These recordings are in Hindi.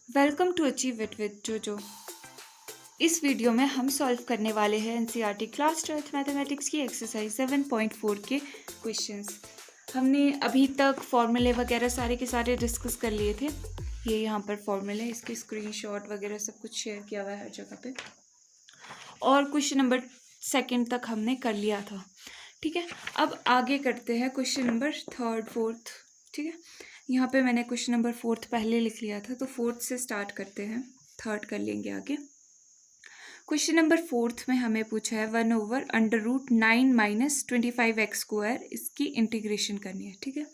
Welcome to achieve it with JoJo. इस वीडियो में हम सॉल्व करने वाले हैं एनसीईआरटी क्लास 12th मैथमेटिक्स की एक्सरसाइज 7.4 के क्वेश्चंस। हमने अभी तक फॉर्मूले वगैरह सारे के सारे डिस्कस कर लिए थे। ये यहाँ पर फॉर्मूले, इसके स्क्रीनशॉट वगैरह सब कुछ शेयर किया हुआ है हर जगह पे। और क्वेश्चन नंबर 2 तक हमने कर लिया था। ठीक है, अब आगे करते हैं क्वेश्चन नंबर 3, 4। ठीक है, यहाँ पे मैंने क्वेश्चन नंबर 4 पहले लिख लिया था, तो 4 से स्टार्ट करते हैं, 3 कर लेंगे आगे। क्वेश्चन नंबर 4 में हमें पूछा है 1/√9 - 25x², इसकी इंटीग्रेशन करनी है। ठीक है,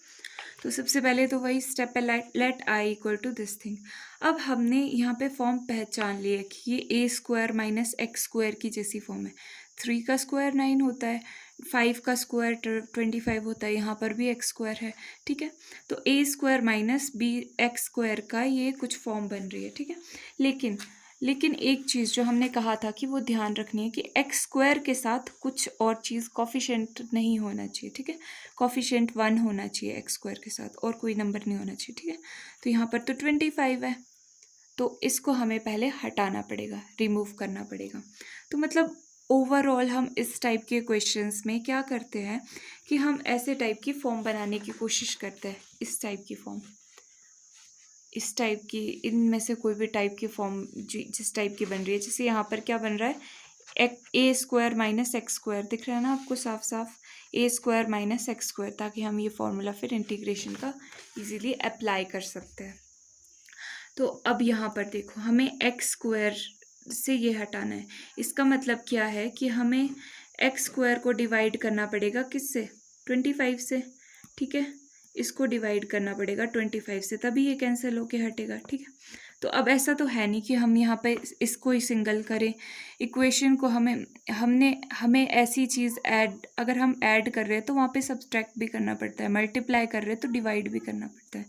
तो सबसे पहले तो वही स्टेप है, let I equal to this thing. अब हमने यहाँ पे फॉर्म पहचान लिया कि ये a² - x² की जैसी फॉर्म है। 3 का स्क्वायर 9 होता है, 5 का स्क्वायर 25 होता है, यहाँ पर भी x² है। ठीक है, तो a² - bx² का ये कुछ फॉर्म बन रही है। ठीक है, लेकिन एक चीज़ जो हमने कहा था कि वो ध्यान रखनी है कि x² के साथ कुछ और चीज़ कोफिशिएंट नहीं होना चाहिए। ठीक है, कोफिशिएंट 1 होना चाहिए x² के साथ, और कोई नंबर नहीं होना चाहिए। ठीक है, तो यहाँ पर तो 25 है, तो इसको हमें पहले हटाना पड़ेगा, रिमूव करना पड़ेगा। तो मतलब ओवरऑल हम इस टाइप के क्वेश्चंस में क्या करते हैं कि हम ऐसे टाइप की फॉर्म बनाने की कोशिश करते हैं। इस टाइप की फॉर्म, इस टाइप की, इनमें से कोई भी टाइप की फॉर्म जिस टाइप की बन रही है। जैसे यहाँ पर क्या बन रहा है, a² - x² दिख रहा है ना आपको साफ साफ, a² - x², ताकि हम ये फॉर्मूला फिर इंटीग्रेशन का इजीली अप्लाई कर सकते हैं। तो अब यहाँ पर देखो, हमें x² से ये हटाना है। इसका मतलब क्या है कि हमें x² को डिवाइड करना पड़ेगा किससे, 25 से। ठीक है, इसको डिवाइड करना पड़ेगा 25 से, तभी ये कैंसिल होके हटेगा। ठीक है, तो अब ऐसा तो है नहीं कि हम यहाँ पे इसको ही सिंगल करें इक्वेशन को। हमें ऐसी चीज़ ऐड, अगर हम ऐड कर रहे हैं तो वहाँ पे सब्सट्रैक्ट भी करना पड़ता है, मल्टीप्लाई कर रहे हैं तो डिवाइड भी करना पड़ता है।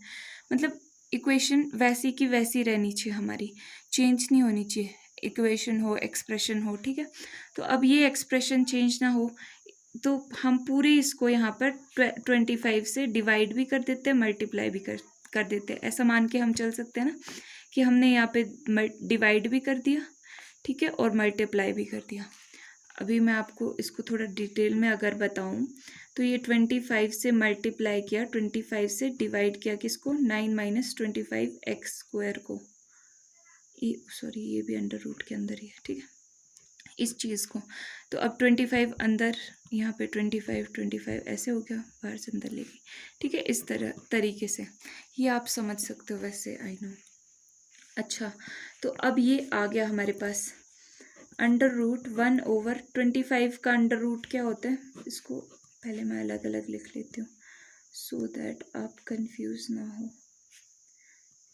मतलब इक्वेशन वैसी की वैसी रहनी चाहिए हमारी, चेंज नहीं होनी चाहिए, इक्वेशन हो एक्सप्रेशन हो। ठीक है, तो अब ये एक्सप्रेशन चेंज ना हो, तो हम पूरे इसको यहाँ पर 25 से डिवाइड भी कर देते हैं, मल्टीप्लाई भी कर देते हैं। ऐसा मान के हम चल सकते हैं ना कि हमने यहाँ पे डिवाइड भी कर दिया, ठीक है, और मल्टीप्लाई भी कर दिया। अभी मैं आपको इसको थोड़ा डिटेल में अगर बताऊँ तो ये 25 से मल्टीप्लाई किया, 25 से डिवाइड किया किसको, 9 - 25x² को, सॉरी ये भी अंडर रूट के अंदर ही है। ठीक है, इस चीज़ को, तो अब 25 अंदर, यहाँ पे 25 ऐसे हो गया, बाहर से अंदर लेके। ठीक है, इस तरीके से ये आप समझ सकते हो वैसे, आई नो। अच्छा, तो अब ये आ गया हमारे पास √1/25 का अंडर रूट क्या होता है, इसको पहले मैं अलग अलग लिख लेती हूँ सो दैट आप कंफ्यूज ना हो।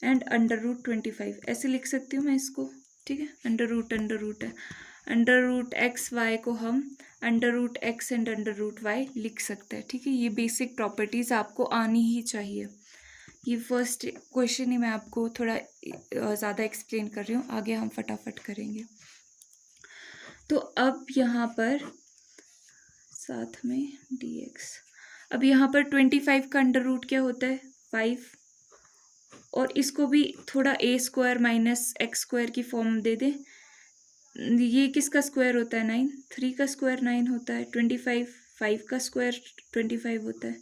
एंड √25 ऐसे लिख सकती हूँ मैं इसको। ठीक है, अंडर रूट है, √xy को हम √x एंड √y लिख सकते हैं। ठीक है, ये बेसिक प्रॉपर्टीज़ आपको आनी ही चाहिए। ये फर्स्ट क्वेश्चन ही मैं आपको थोड़ा ज़्यादा एक्सप्लेन कर रही हूँ, आगे हम फटाफट करेंगे। तो अब यहाँ पर साथ में dx, अब यहाँ पर 25 का अंडर रूट क्या होता है, 5, और इसको भी थोड़ा a² - x² की फॉर्म दे दें। ये किसका स्क्वायर होता है, 9, 3 का स्क्वायर 9 होता है, 25, 5 का स्क्वायर 25 होता है,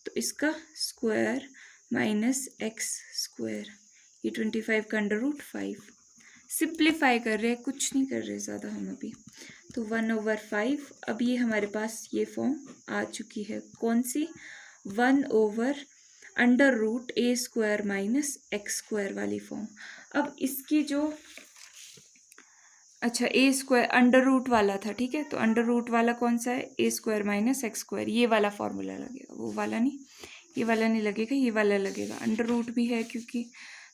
तो इसका स्क्वायर माइनस x², ये 25 का अंडर रूट 5। सिंप्लीफाई कर रहे हैं, कुछ नहीं कर रहे ज़्यादा हम अभी, तो 1/5। अब ये हमारे पास ये फॉर्म आ चुकी है, कौन सी, 1/√a² - x² वाली फॉर्म। अब इसकी जो, अच्छा a² अंडर रूट वाला था, ठीक है, तो अंडर रूट वाला कौन सा है, a² - x², ये वाला फॉर्मूला लगेगा, वो वाला नहीं, ये वाला नहीं लगेगा, ये वाला लगेगा। अंडर रूट भी है क्योंकि,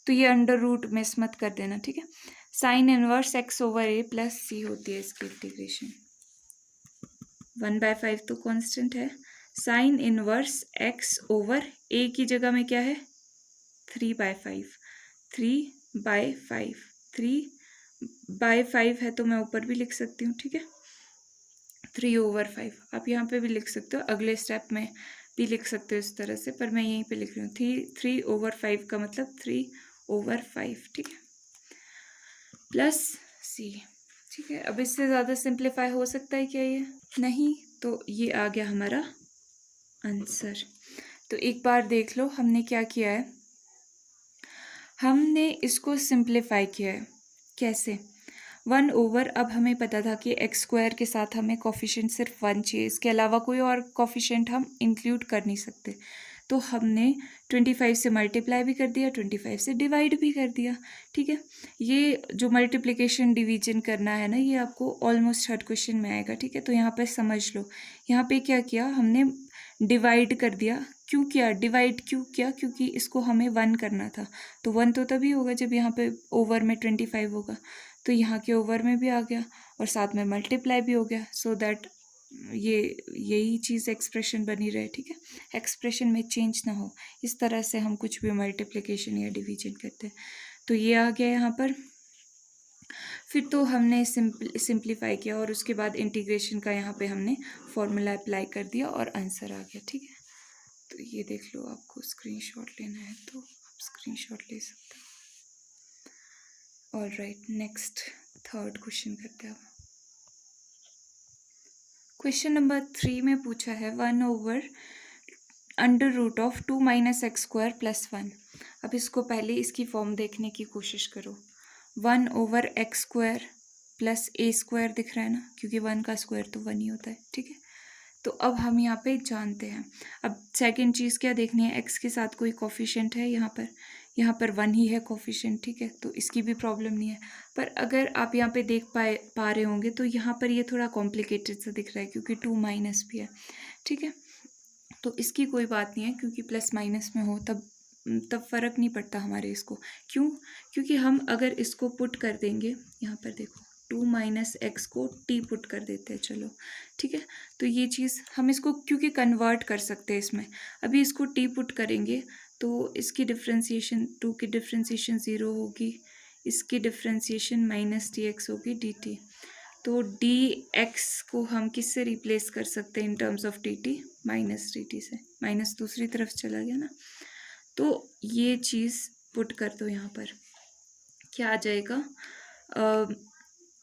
तो ये अंडर रूट मिस मत कर देना। ठीक है, sin इनवर्स x/a + c होती है इसकी इंटीग्रेशन। 1/5 तो कांस्टेंट है, sin इनवर्स x/a की जगह में क्या है, 3/5, 3/5 है, तो मैं ऊपर भी लिख सकती हूँ। ठीक है, 3/5 आप यहाँ पे भी लिख सकते हो, अगले स्टेप में भी लिख सकते हो इस तरह से, पर मैं यहीं पे लिख रही हूँ 3/5 का मतलब 3/5। ठीक है, प्लस सी। ठीक है, अब इससे ज़्यादा सिंप्लीफाई हो सकता है क्या ये? नहीं। तो ये आ गया हमारा आंसर। तो एक बार देख लो हमने क्या किया है, हमने इसको सिंप्लीफाई किया है। कैसे? 1/, अब हमें पता था कि x² के साथ हमें कोफिशिएंट सिर्फ 1 चाहिए, इसके अलावा कोई और कोफिशिएंट हम इंक्लूड कर नहीं सकते। तो हमने 25 से मल्टीप्लाई भी कर दिया, 25 से डिवाइड भी कर दिया। ठीक है, ये जो मल्टीप्लिकेशन डिवीजन करना है ना, ये आपको ऑलमोस्ट हर क्वेश्चन में आएगा। ठीक है, तो यहाँ पे समझ लो, यहाँ पे क्या किया हमने, डिवाइड कर दिया। क्यों किया डिवाइड? क्यों किया? क्योंकि इसको हमें 1 करना था। तो 1 तो तभी होगा जब यहाँ पे ओवर में 25 होगा, तो यहाँ के ओवर में भी आ गया और साथ में मल्टीप्लाई भी हो गया, सो दैट यही चीज़ एक्सप्रेशन बनी रहे। ठीक है, एक्सप्रेशन में चेंज ना हो, इस तरह से हम कुछ भी मल्टीप्लिकेशन या डिवीजन करते हैं। तो ये आ गया यहाँ पर। फिर तो हमने सिंप्लीफाई किया और उसके बाद इंटीग्रेशन का यहाँ पे हमने फॉर्मूला अप्लाई कर दिया और आंसर आ गया। ठीक है, तो ये देख लो, आपको स्क्रीनशॉट लेना है तो आप स्क्रीनशॉट ले सकते हो। All right, next third question करते हैं। क्वेश्चन नंबर 3 में पूछा है 1/√2 - x² + 1। अब इसको पहले इसकी फॉर्म देखने की कोशिश करो। 1/x² + a² दिख रहा है ना, क्योंकि 1 का स्क्वायर तो 1 ही होता है। ठीक है, तो अब हम यहाँ पे जानते हैं। अब सेकंड चीज़ क्या देखनी है, x के साथ कोई कोफिशिएंट है यहाँ पर 1 ही है कोफिशिएंट। ठीक है, तो इसकी भी प्रॉब्लम नहीं है। पर अगर आप यहाँ पे देख पा रहे होंगे तो यहाँ पर ये थोड़ा कॉम्प्लिकेटेड सा दिख रहा है, क्योंकि 2 भी है। ठीक है, तो इसकी कोई बात नहीं है, क्योंकि प्लस माइनस में हो तब फ़र्क नहीं पड़ता हमारे इसको। क्यों? क्योंकि हम अगर इसको पुट कर देंगे, यहाँ पर देखो 2 - x को t पुट कर देते हैं। चलो ठीक है, तो ये चीज़ हम इसको क्योंकि कन्वर्ट कर सकते हैं इसमें, अभी इसको t पुट करेंगे तो इसकी डिफ्रेंसिएशन 2 की डिफ्रेंसिएशन 0 होगी, इसकी डिफ्रेंसिएशन -dx होगी dt। तो dx को हम किससे रिप्लेस कर सकते हैं in terms of dt? -dt से। माइनस दूसरी तरफ चला गया ना, तो ये चीज़ पुट कर दो यहाँ पर, क्या आ जाएगा?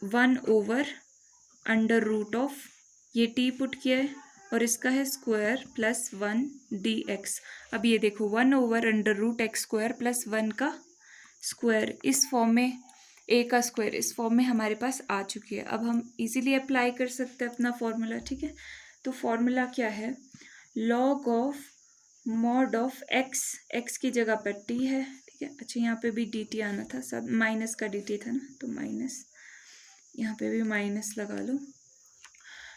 1/√, ये t पुट किया है और इसका है स्क्वायर प्लस 1 dx। अब ये देखो 1/√x² + 1 का स्क्वायर, इस फॉर्म में a का स्क्वायर इस फॉर्म में हमारे पास आ चुकी है। अब हम इजीली अप्लाई कर सकते हैं अपना फॉर्मूला। ठीक है, तो फॉर्मूला क्या है? log of mod of x की जगह पर t है। ठीक है, अच्छा यहाँ पे भी dt आना था, सब माइनस का dt था ना, तो माइनस, यहाँ पे भी माइनस लगा लो।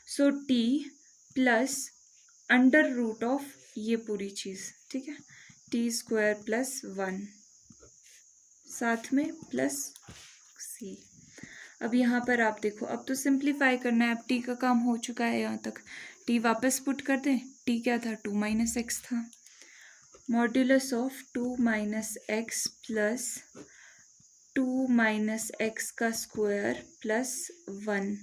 सो t प्लस √, ये पूरी चीज़। ठीक है, t² + 1 साथ में प्लस c। अब यहाँ पर आप देखो, अब तो सिंप्लीफाई करना है, अब t का काम हो चुका है यहाँ तक। t वापस पुट कर दें, t क्या था? 2 - x था। Modulus of 2 - x plus 2 - x का स्क्वायर प्लस 1,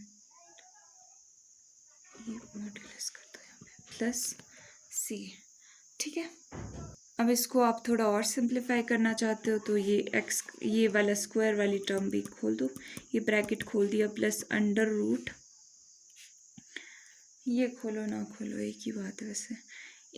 ये मॉड्यूलस कर दो यहाँ पे, प्लस c। ठीक है, अब इसको आप थोड़ा और सिंप्लीफाई करना चाहते हो तो ये x, ये वाला स्क्वायर वाली टर्म भी खोल दो, ये ब्रैकेट खोल दिया, प्लस √, ये खोलो ना खोलो एक ही बात है वैसे,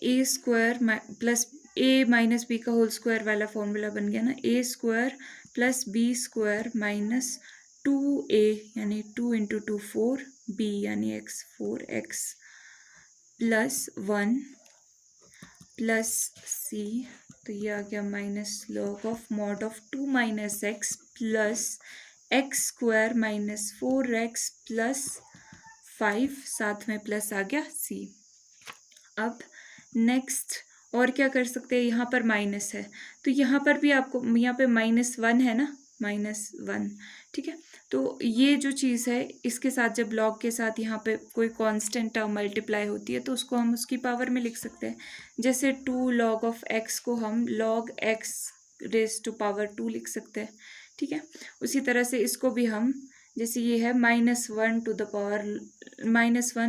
a² प्लस a - b का होल स्क्वायर वाला फॉर्मूला बन गया ना, a² + b² माइनस 2a यानी 2 × 2 4, b यानी x 4x plus 1 plus c। तो ये आ गया -log of mod of 2 - x plus x² - 4x plus 5, साथ में प्लस आ गया c। अब नेक्स्ट और क्या कर सकते हैं, यहाँ पर माइनस है तो यहाँ पर भी आपको, यहाँ पे -1 है ना, -1। ठीक है, तो ये जो चीज़ है इसके साथ जब लॉग के साथ यहाँ पे कोई कांस्टेंट टर्म मल्टीप्लाई होती है तो उसको हम उसकी पावर में लिख सकते हैं। जैसे 2 log ऑफ x को हम log x⁻² लिख सकते हैं। ठीक है, उसी तरह से इसको भी हम, जैसे ये है -1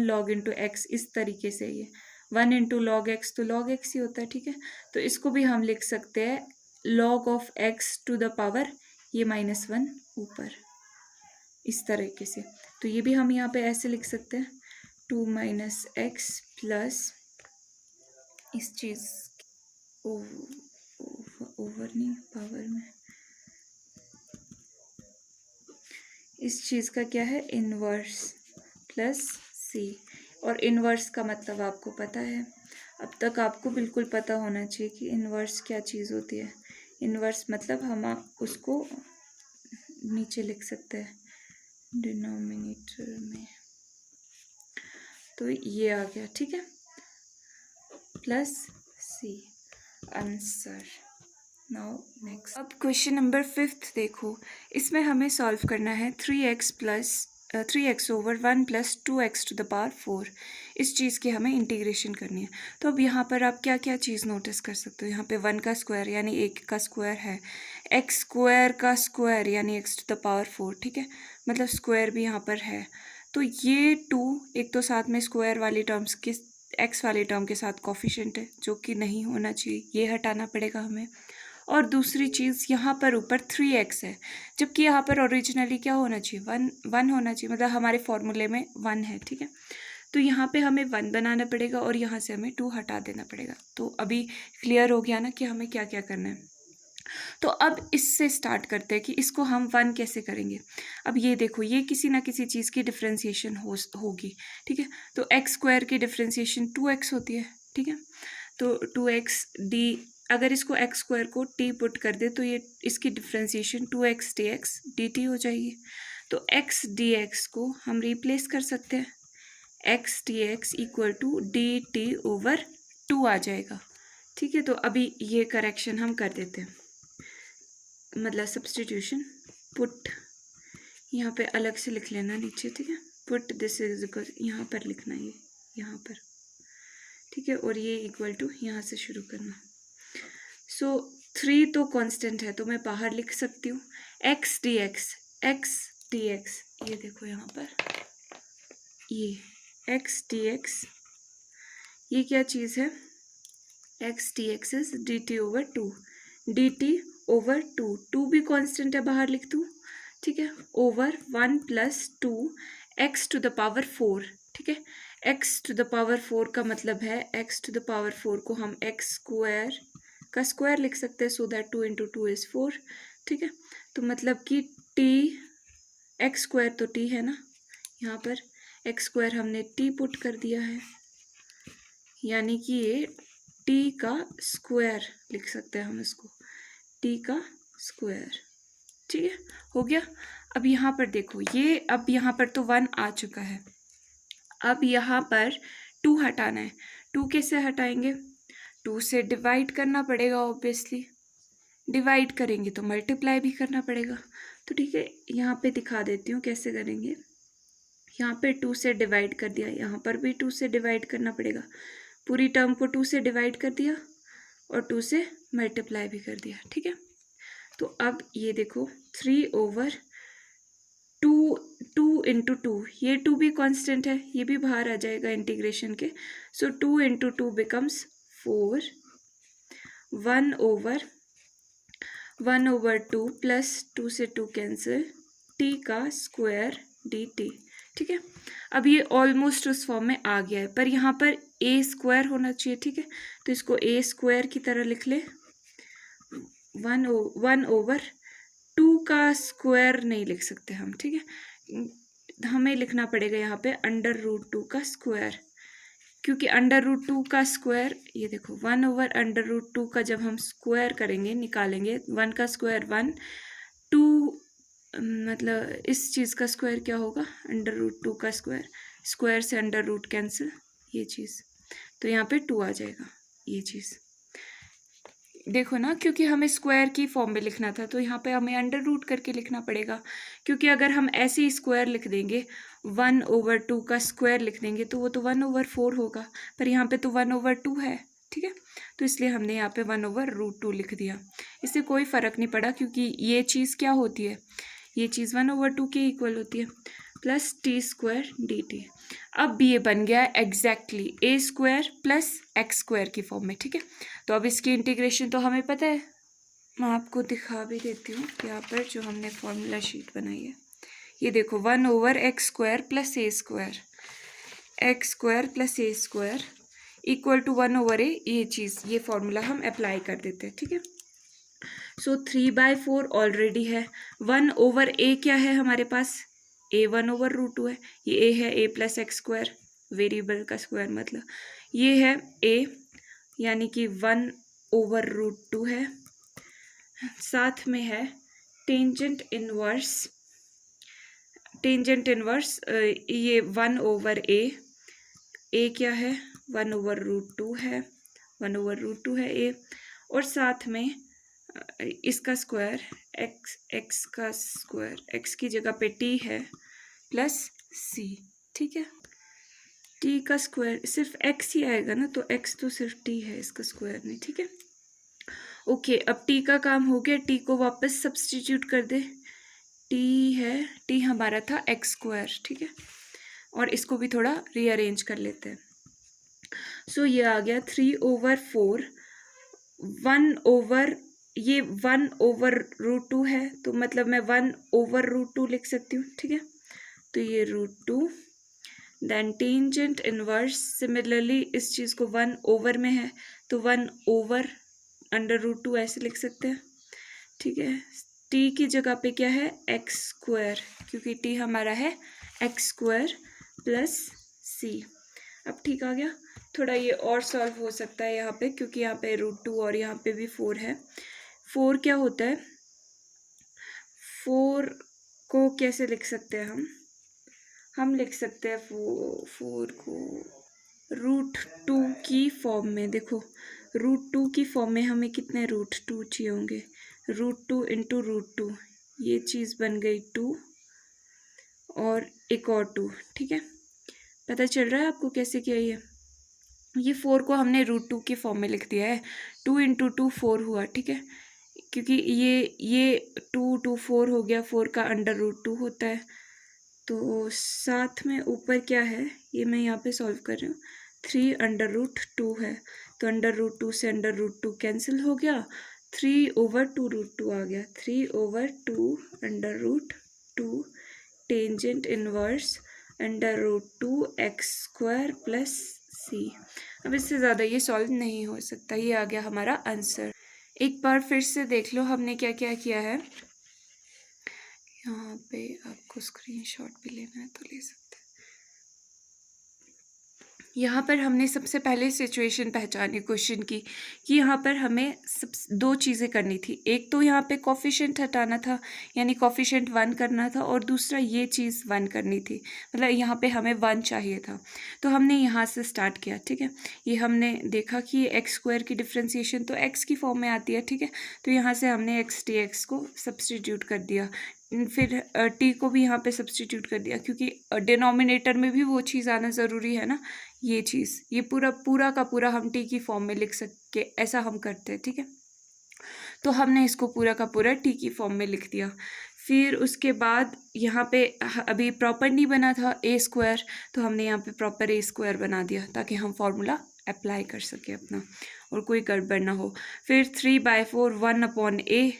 log × x, इस तरीके से ये 1 × log x तो log x ही होता है। ठीक है, तो इसको भी हम लिख सकते हैं log ऑफ x⁻, ये -1 ऊपर। इस तरीके से। तो ये भी हम यहाँ पे ऐसे लिख सकते हैं 2 माइनस एक्स प्लस इस चीज़ ओवर नहीं पावर में, इस चीज़ का क्या है इनवर्स प्लस सी। और इनवर्स का मतलब आपको पता है, अब तक आपको बिल्कुल पता होना चाहिए कि इनवर्स क्या चीज़ होती है। इनवर्स मतलब हम उसको नीचे लिख सकते हैं डिनोमिनेटर में, तो ये आ गया, ठीक है, plus C answer. Now next, अब क्वेश्चन नंबर 5 देखो, इसमें हमें सॉल्व करना है 3x over 1 plus 2x to the power 4। इस चीज़ की हमें इंटीग्रेशन करनी है। तो अब यहाँ पर आप क्या क्या चीज़ नोटिस कर सकते हो, यहाँ पे 1 का स्क्वायर यानी 1 का स्क्वायर है, x स्क्वायर का स्क्वायर यानी x टू द पावर 4, ठीक है, मतलब स्क्वायर भी यहाँ पर है। तो ये 2 एक तो साथ में स्क्वायर वाली टर्म्स के x वाली टर्म के साथ कोफिशिएंट है, जो कि नहीं होना चाहिए, ये हटाना पड़ेगा हमें। और दूसरी चीज़ यहाँ पर ऊपर 3x है, जबकि यहाँ पर ओरिजिनली क्या होना चाहिए 1 होना चाहिए, मतलब हमारे फॉर्मूले में 1 है, ठीक है। तो यहाँ पे हमें 1 बनाना पड़ेगा और यहाँ से हमें 2 हटा देना पड़ेगा। तो अभी क्लियर हो गया ना कि हमें क्या क्या करना है। तो अब इससे स्टार्ट करते हैं कि इसको हम 1 कैसे करेंगे। अब ये देखो, ये किसी ना किसी चीज़ की डिफ्रेंसिएशन होगी, ठीक है। तो एक्स स्क्वायर की डिफ्रेंसिएशन 2x होती है, ठीक है। तो 2x डी, अगर इसको एक्स स्क्वायर को टी पुट कर दे तो ये इसकी डिफ्रेंसिएशन 2x dx dt हो जाएगी। तो x dx को हम रिप्लेस कर सकते हैं, x dx equal to dt over 2 आ जाएगा, ठीक है। तो अभी ये करेक्शन हम कर देते हैं, मतलब सब्सटीट्यूशन, पुट यहाँ पे अलग से लिख लेना नीचे, ठीक है, पुट दिस इज इक्वल, यहाँ पर लिखना ये यहाँ पर, ठीक है, और ये इक्वल टू यहाँ से शुरू करना। सो 3 तो कांस्टेंट है तो मैं बाहर लिख सकती हूँ x dx, ये देखो यहाँ पर ये x dx, ये क्या चीज़ है, x dx is dt over 2, dt over 2 भी कांस्टेंट है, बाहर लिख दूँ, ठीक है, over 1 plus 2 x to the power 4, ठीक है। x टू द पावर 4 का मतलब है x टू द पावर 4 को हम x स्क्वायर का स्क्वायर लिख सकते हैं, सो दैट 2 इंटू 2 इज 4, ठीक है। तो मतलब कि t, एक्स स्क्वायर तो t है ना, यहाँ पर एक्स स्क्वायर हमने t पुट कर दिया है, यानी कि ये t का स्क्वायर लिख सकते हैं हम इसको, t का स्क्वायर, ठीक है, हो गया। अब यहाँ पर देखो, ये अब यहाँ पर तो 1 आ चुका है, अब यहाँ पर 2 हटाना है। 2 कैसे हटाएंगे, 2 से डिवाइड करना पड़ेगा, ऑब्वियसली डिवाइड करेंगे तो मल्टीप्लाई भी करना पड़ेगा। तो ठीक है, यहाँ पे दिखा देती हूँ कैसे करेंगे। यहाँ पे 2 से डिवाइड कर दिया, यहाँ पर भी 2 से डिवाइड करना पड़ेगा, पूरी टर्म को 2 से डिवाइड कर दिया और 2 से मल्टीप्लाई भी कर दिया, ठीक है। तो अब ये देखो 3 ओवर 2 इंटू 2, ये 2 भी कांस्टेंट है, ये भी बाहर आ जाएगा इंटीग्रेशन के। सो 2 इंटू 2 बिकम्स 4, 1 ओवर 2 प्लस 2 से 2 कैंसिल, t का स्क्वायर dt, ठीक है। अब ये ऑलमोस्ट उस फॉर्म में आ गया है, पर यहाँ पर a स्क्वायर होना चाहिए, ठीक है। तो इसको a स्क्वायर की तरह लिख ले, 1 ओवर 2 का स्क्वायर नहीं लिख सकते हम, ठीक है, हमें लिखना पड़ेगा यहाँ पे अंडर रूट 2 का स्क्वायर, क्योंकि अंडर रूट 2 का स्क्वायर, ये देखो 1 ओवर अंडर रूट 2 का जब हम स्क्वायर करेंगे, निकालेंगे, 1 का स्क्वायर 1, 2 मतलब इस चीज़ का स्क्वायर क्या होगा, अंडर रूट 2 का स्क्वायर, स्क्वायर से अंडर रूट कैंसिल, ये चीज़, तो यहाँ पे 2 आ जाएगा, ये चीज़ देखो ना, क्योंकि हमें स्क्वायर की फॉर्म में लिखना था तो यहाँ पे हमें अंडर रूट करके लिखना पड़ेगा, क्योंकि अगर हम ऐसे ही स्क्वायर लिख देंगे, 1 ओवर 2 का स्क्वायर लिख देंगे तो वो तो 1 ओवर 4 होगा, पर यहाँ पे तो 1 ओवर 2 है, ठीक है। तो इसलिए हमने यहाँ पे 1 ओवर रूट 2 लिख दिया, इससे कोई फ़र्क नहीं पड़ा, क्योंकि ये चीज़ क्या होती है, ये चीज़ 1 ओवर 2 के इक्वल होती है, plus T square D T. अब ये बन गया एग्जैक्टली ए स्क्वायर प्लस एक्स स्क्वायर की फॉर्म में, ठीक है। तो अब इसकी इंटीग्रेशन तो हमें पता है, मैं आपको दिखा भी देती हूँ यहाँ पर जो हमने फॉर्मूला शीट बनाई है, ये देखो 1/x² + a², x² + a² equal to 1/a, ये चीज़, ये फॉर्मूला हम अप्लाई कर देते हैं, ठीक है। सो 3/4 ऑलरेडी है। 1/a क्या है हमारे पास, a 1/√2 है, ये a है a + x², वेरिएबल का स्क्वायर मतलब, ये है a यानी कि 1/√2 है। साथ में है टेंजेंट इनवर्स, ये 1/a, a क्या है 1/√2 है, 1/√2 है a, और साथ में इसका स्क्वायर x का स्क्वायर, x की जगह पे t है प्लस c, ठीक है। t का स्क्वायर सिर्फ x ही आएगा ना, तो x तो सिर्फ t है, इसका स्क्वायर नहीं, ठीक है। ओके, अब t का काम हो गया, t को वापस सब्स्टिट्यूट कर दे, t है, t हमारा था x², ठीक है, और इसको भी थोड़ा रीअरेंज कर लेते हैं। सो ये आ गया 3/4, ये 1/√2 है, तो मतलब मैं 1/√2 लिख सकती हूँ, ठीक है। तो ये √2, देन टेंजेंट इनवर्स, सिमिलरली इस चीज़ को 1/, में है तो 1/√2 ऐसे लिख सकते हैं, ठीक है। t की जगह पे क्या है x², क्योंकि t हमारा है x² + c। अब ठीक आ गया। थोड़ा ये और सॉल्व हो सकता है यहाँ पे, क्योंकि यहाँ पे √2 और यहाँ पे भी 4 है। 4 क्या होता है, 4 को कैसे लिख सकते हैं हम लिख सकते हैं 4 को √2 की फॉर्म में। देखो √2 की फॉर्म में हमें कितने √2 चाहिए होंगे, √2 × √2, ये चीज़ बन गई 2 और एक और 2, ठीक है। पता चल रहा है आपको कैसे किया ये 4 को हमने √2 की फॉर्म में लिख दिया है, 2 × 2 4 हुआ, ठीक है, क्योंकि ये 2 4 हो गया, 4 का √2 होता है। तो साथ में ऊपर क्या है, ये मैं यहाँ पे सॉल्व कर रही हूँ, 3/√2 है, तो √2 से √2 कैंसिल हो गया, 3/2√2 आ गया, 3/2 √2 टेंजेंट इनवर्स √2 x² + c। अब इससे ज़्यादा ये सॉल्व नहीं हो सकता, ये आ गया हमारा आंसर। एक बार फिर से देख लो हमने क्या क्या किया है। यहाँ पे आपको स्क्रीनशॉट भी लेना है तो ले सकते हैं। यहाँ पर हमने सबसे पहले सिचुएशन पहचानी क्वेश्चन की, कि यहाँ पर हमें दो चीज़ें करनी थी। एक तो यहाँ पे कोफिशिएंट हटाना था, यानी कोफिशिएंट 1 करना था, और दूसरा ये चीज़ 1 करनी थी, मतलब यहाँ पे हमें 1 चाहिए था। तो हमने यहाँ से स्टार्ट किया, ठीक है। ये हमने देखा कि ये x² की डिफ्रेंसिएशन तो x की फॉर्म में आती है, ठीक है। तो यहाँ से हमने x dx को सब्सटीट्यूट कर दिया, फिर t को भी यहाँ पे सब्सटीट्यूट कर दिया, क्योंकि डिनोमिनेटर में भी वो चीज़ आना ज़रूरी है ना, ये चीज़, ये पूरा का पूरा हम t की फॉर्म में लिख सके, ऐसा हम करते हैं, ठीक है। तो हमने इसको पूरा का पूरा t की फॉर्म में लिख दिया। फिर उसके बाद यहाँ पे अभी प्रॉपर नहीं बना था a², तो हमने यहाँ पे प्रॉपर a² बना दिया, ताकि हम फॉर्मूला अप्लाई कर सके अपना और कोई गड़बड़ ना हो। फिर 3/4 1/a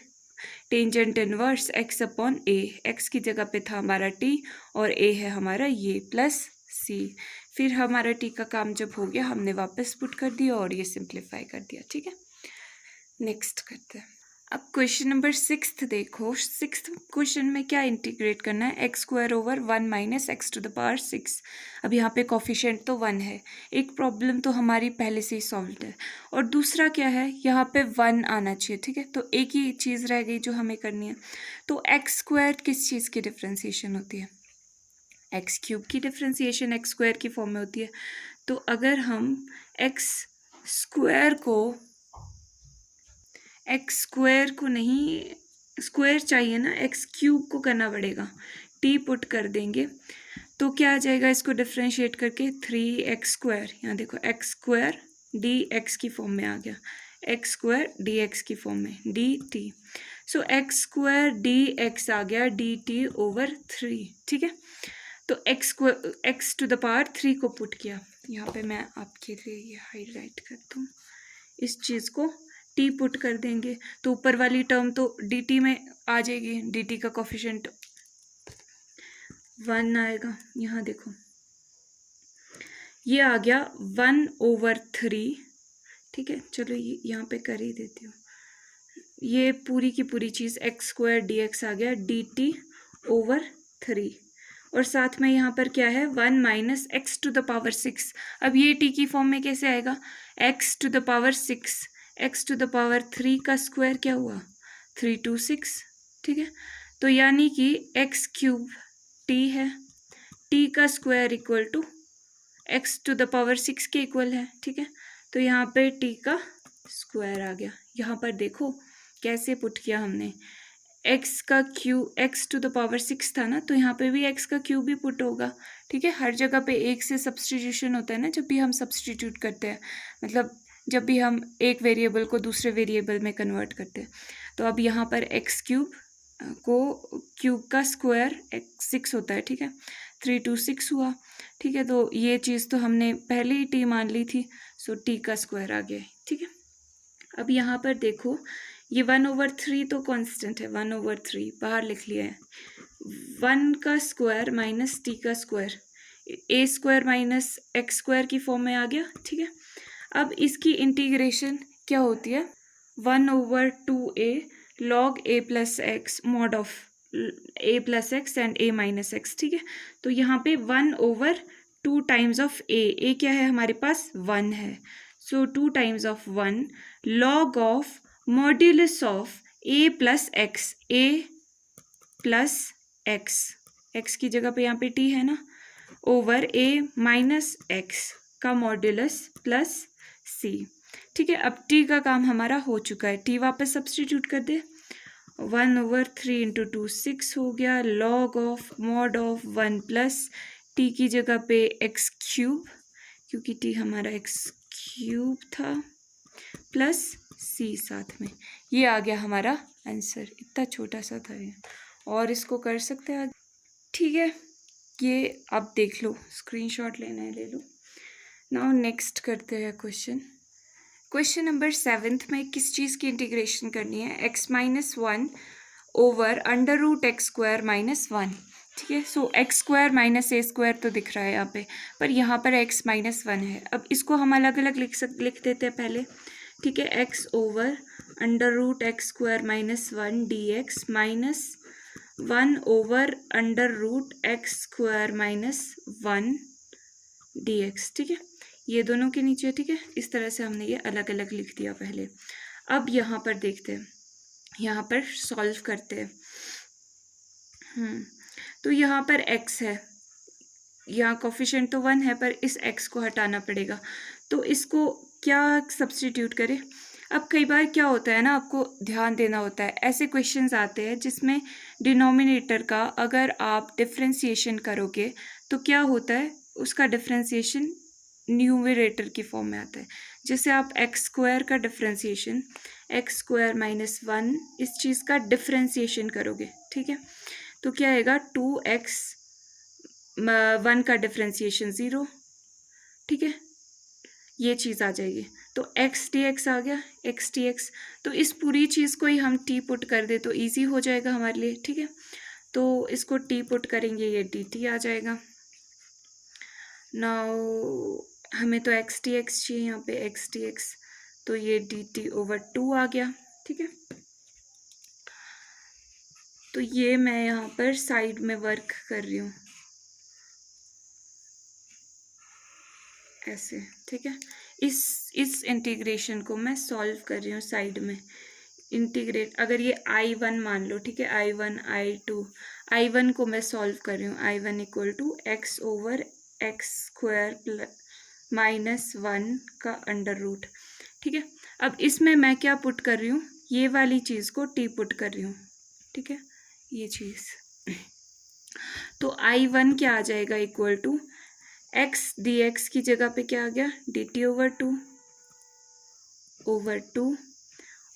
tangent inverse x/a, x की जगह पे था हमारा t और a है हमारा ये प्लस c। फिर हमारा t का काम जब हो गया, हमने वापस पुट कर दिया और ये सिंप्लीफाई कर दिया, ठीक है। नेक्स्ट करते हैं। अब क्वेश्चन नंबर 6 देखो। 6th क्वेश्चन में क्या इंटीग्रेट करना है, x² / 1 - x⁻⁶। अब यहाँ पे कोफिशिएंट तो 1 है, एक प्रॉब्लम तो हमारी पहले से ही सॉल्व है, और दूसरा क्या है, यहाँ पे 1 आना चाहिए, ठीक है। तो एक ही चीज़ रह गई जो हमें करनी है। तो x² किस चीज़ की डिफ्रेंसिएशन होती है, x³ की डिफ्रेंसिएशन x² की फॉर्म में होती है। तो अगर हम x² को नहीं, स्क्वायर चाहिए ना, x³ को करना पड़ेगा, t पुट कर देंगे तो क्या आ जाएगा, इसको डिफ्रेंशिएट करके 3x², यहाँ देखो x² dx की फॉर्म में आ गया, x² dx की फॉर्म में dt। सो x² dx आ गया dt/3, ठीक है। तो x⁻³ को पुट किया, यहाँ पे मैं आपके लिए ये हाईलाइट करता हूँ, इस चीज़ को t पुट कर देंगे तो ऊपर वाली टर्म तो dt में आ जाएगी, dt का कोफिशिएंट 1 आएगा, यहाँ देखो ये आ गया 1/3, ठीक है। चलो ये यहाँ पे कर ही देती हूँ। ये पूरी की पूरी चीज़ x² dx आ गया dt/3, और साथ में यहाँ पर क्या है 1 - x⁻⁶। अब ये t की फॉर्म में कैसे आएगा, x⁻⁶, x⁻3 का स्क्वायर क्या हुआ 326, ठीक है। तो यानी कि x³ t है, t का स्क्वायर इक्वल टू x⁻⁶ के इक्वल है, ठीक है। तो यहाँ पे t का स्क्वायर आ गया। यहाँ पर देखो कैसे पुट किया हमने, x⁻⁶ था ना, तो यहाँ पे भी x का क्यूब भी पुट होगा, ठीक है। हर जगह पे एक से सब्सटीट्यूशन होता है ना, जब भी हम सब्सटीट्यूट करते हैं, मतलब जब भी हम एक वेरिएबल को दूसरे वेरिएबल में कन्वर्ट करते हैं। तो अब यहाँ पर x³ को क्यूब का स्क्वायर 6 होता है, ठीक है, 326 हुआ, ठीक है। तो ये चीज़ तो हमने पहले ही t मान ली थी, सो t का स्क्वायर आ गया, ठीक है। अब यहाँ पर देखो ये 1/3 तो कांस्टेंट है, 1/3 बाहर लिख लिया है, 1 का स्क्वायर माइनस t का स्क्वायर a² - x² की फॉर्म में आ गया, ठीक है। अब इसकी इंटीग्रेशन क्या होती है, 1/2a log a + x mod of a + x and a - x, ठीक है। तो यहाँ पे 1/2 टाइम्स ऑफ a क्या है हमारे पास 1 है, सो 2 times of 1 log of modulus of a + x, a + x की जगह पे यहाँ पे t है ना, ओवर a - x का मॉड्यूलस प्लस c, ठीक है। अब t का काम हमारा हो चुका है, t वापस सब्सटीट्यूट कर दे, 1/3 × 2 6 हो गया, log of mod of 1 plus t की जगह पे x³ क्योंकि t हमारा x³ था, प्लस c साथ में। ये आ गया हमारा आंसर, इतना छोटा सा था ये, और इसको कर सकते हैं, ठीक है। ये आप देख लो, स्क्रीनशॉट लेना है ले लो। नाउ नेक्स्ट करते हैं क्वेश्चन नंबर 7 में किस चीज़ की इंटीग्रेशन करनी है, x - 1 ओवर √x² - 1, ठीक है। सो x² - a² तो दिख रहा है यहाँ पे, पर यहाँ पर x - 1 है। अब इसको हम अलग अलग लिख देते हैं पहले, ठीक है। x over √x² - 1 dx minus 1 over √x² - 1 dx, ठीक है। ये दोनों के नीचे, ठीक है। इस तरह से हमने ये अलग अलग लिख दिया पहले। अब यहाँ पर देखते हैं, यहाँ पर सॉल्व करते हैं। तो यहाँ पर x है, यहाँ कोफिशिएंट तो 1 है, पर इस x को हटाना पड़ेगा, तो इसको क्या सब्स्टिट्यूट करें। अब कई बार क्या होता है ना, आपको ध्यान देना होता है, ऐसे क्वेश्चंस आते हैं जिसमें डिनोमिनेटर का अगर आप डिफ्रेंसिएशन करोगे तो क्या होता है, उसका डिफ्रेंसिएशन न्यूमरेटर की फॉर्म में आता है। जैसे आप x² का डिफ्रेंसिएशन x² - 1 इस चीज़ का डिफ्रेंसिएशन करोगे, ठीक है, तो क्या आएगा 2x 1 का डिफ्रेंसिएशन 0, ठीक है, ये चीज़ आ जाएगी। तो x dx आ गया, x dx, तो इस पूरी चीज़ को ही हम t पुट कर दे तो ईजी हो जाएगा हमारे लिए, ठीक है। तो इसको t पुट करेंगे, ये dt आ जाएगा। नाउ हमें तो x dx चाहिए, यहाँ पे x dx, तो ये dt/2 आ गया, ठीक है। तो ये मैं यहाँ पर साइड में वर्क कर रही हूँ ऐसे, ठीक है। इस इंटीग्रेशन को मैं सॉल्व कर रही हूँ साइड में, इंटीग्रेट। अगर ये I1 मान लो, ठीक है, I1 I2, I1 को मैं सॉल्व कर रही हूँ, I1 = x ओवर x² - 1 का √, ठीक है। अब इसमें मैं क्या पुट कर रही हूँ, ये वाली चीज़ को t पुट कर रही हूँ, ठीक है, ये चीज़। तो I1 क्या आ जाएगा, = x dx की जगह पे क्या आ गया dt/2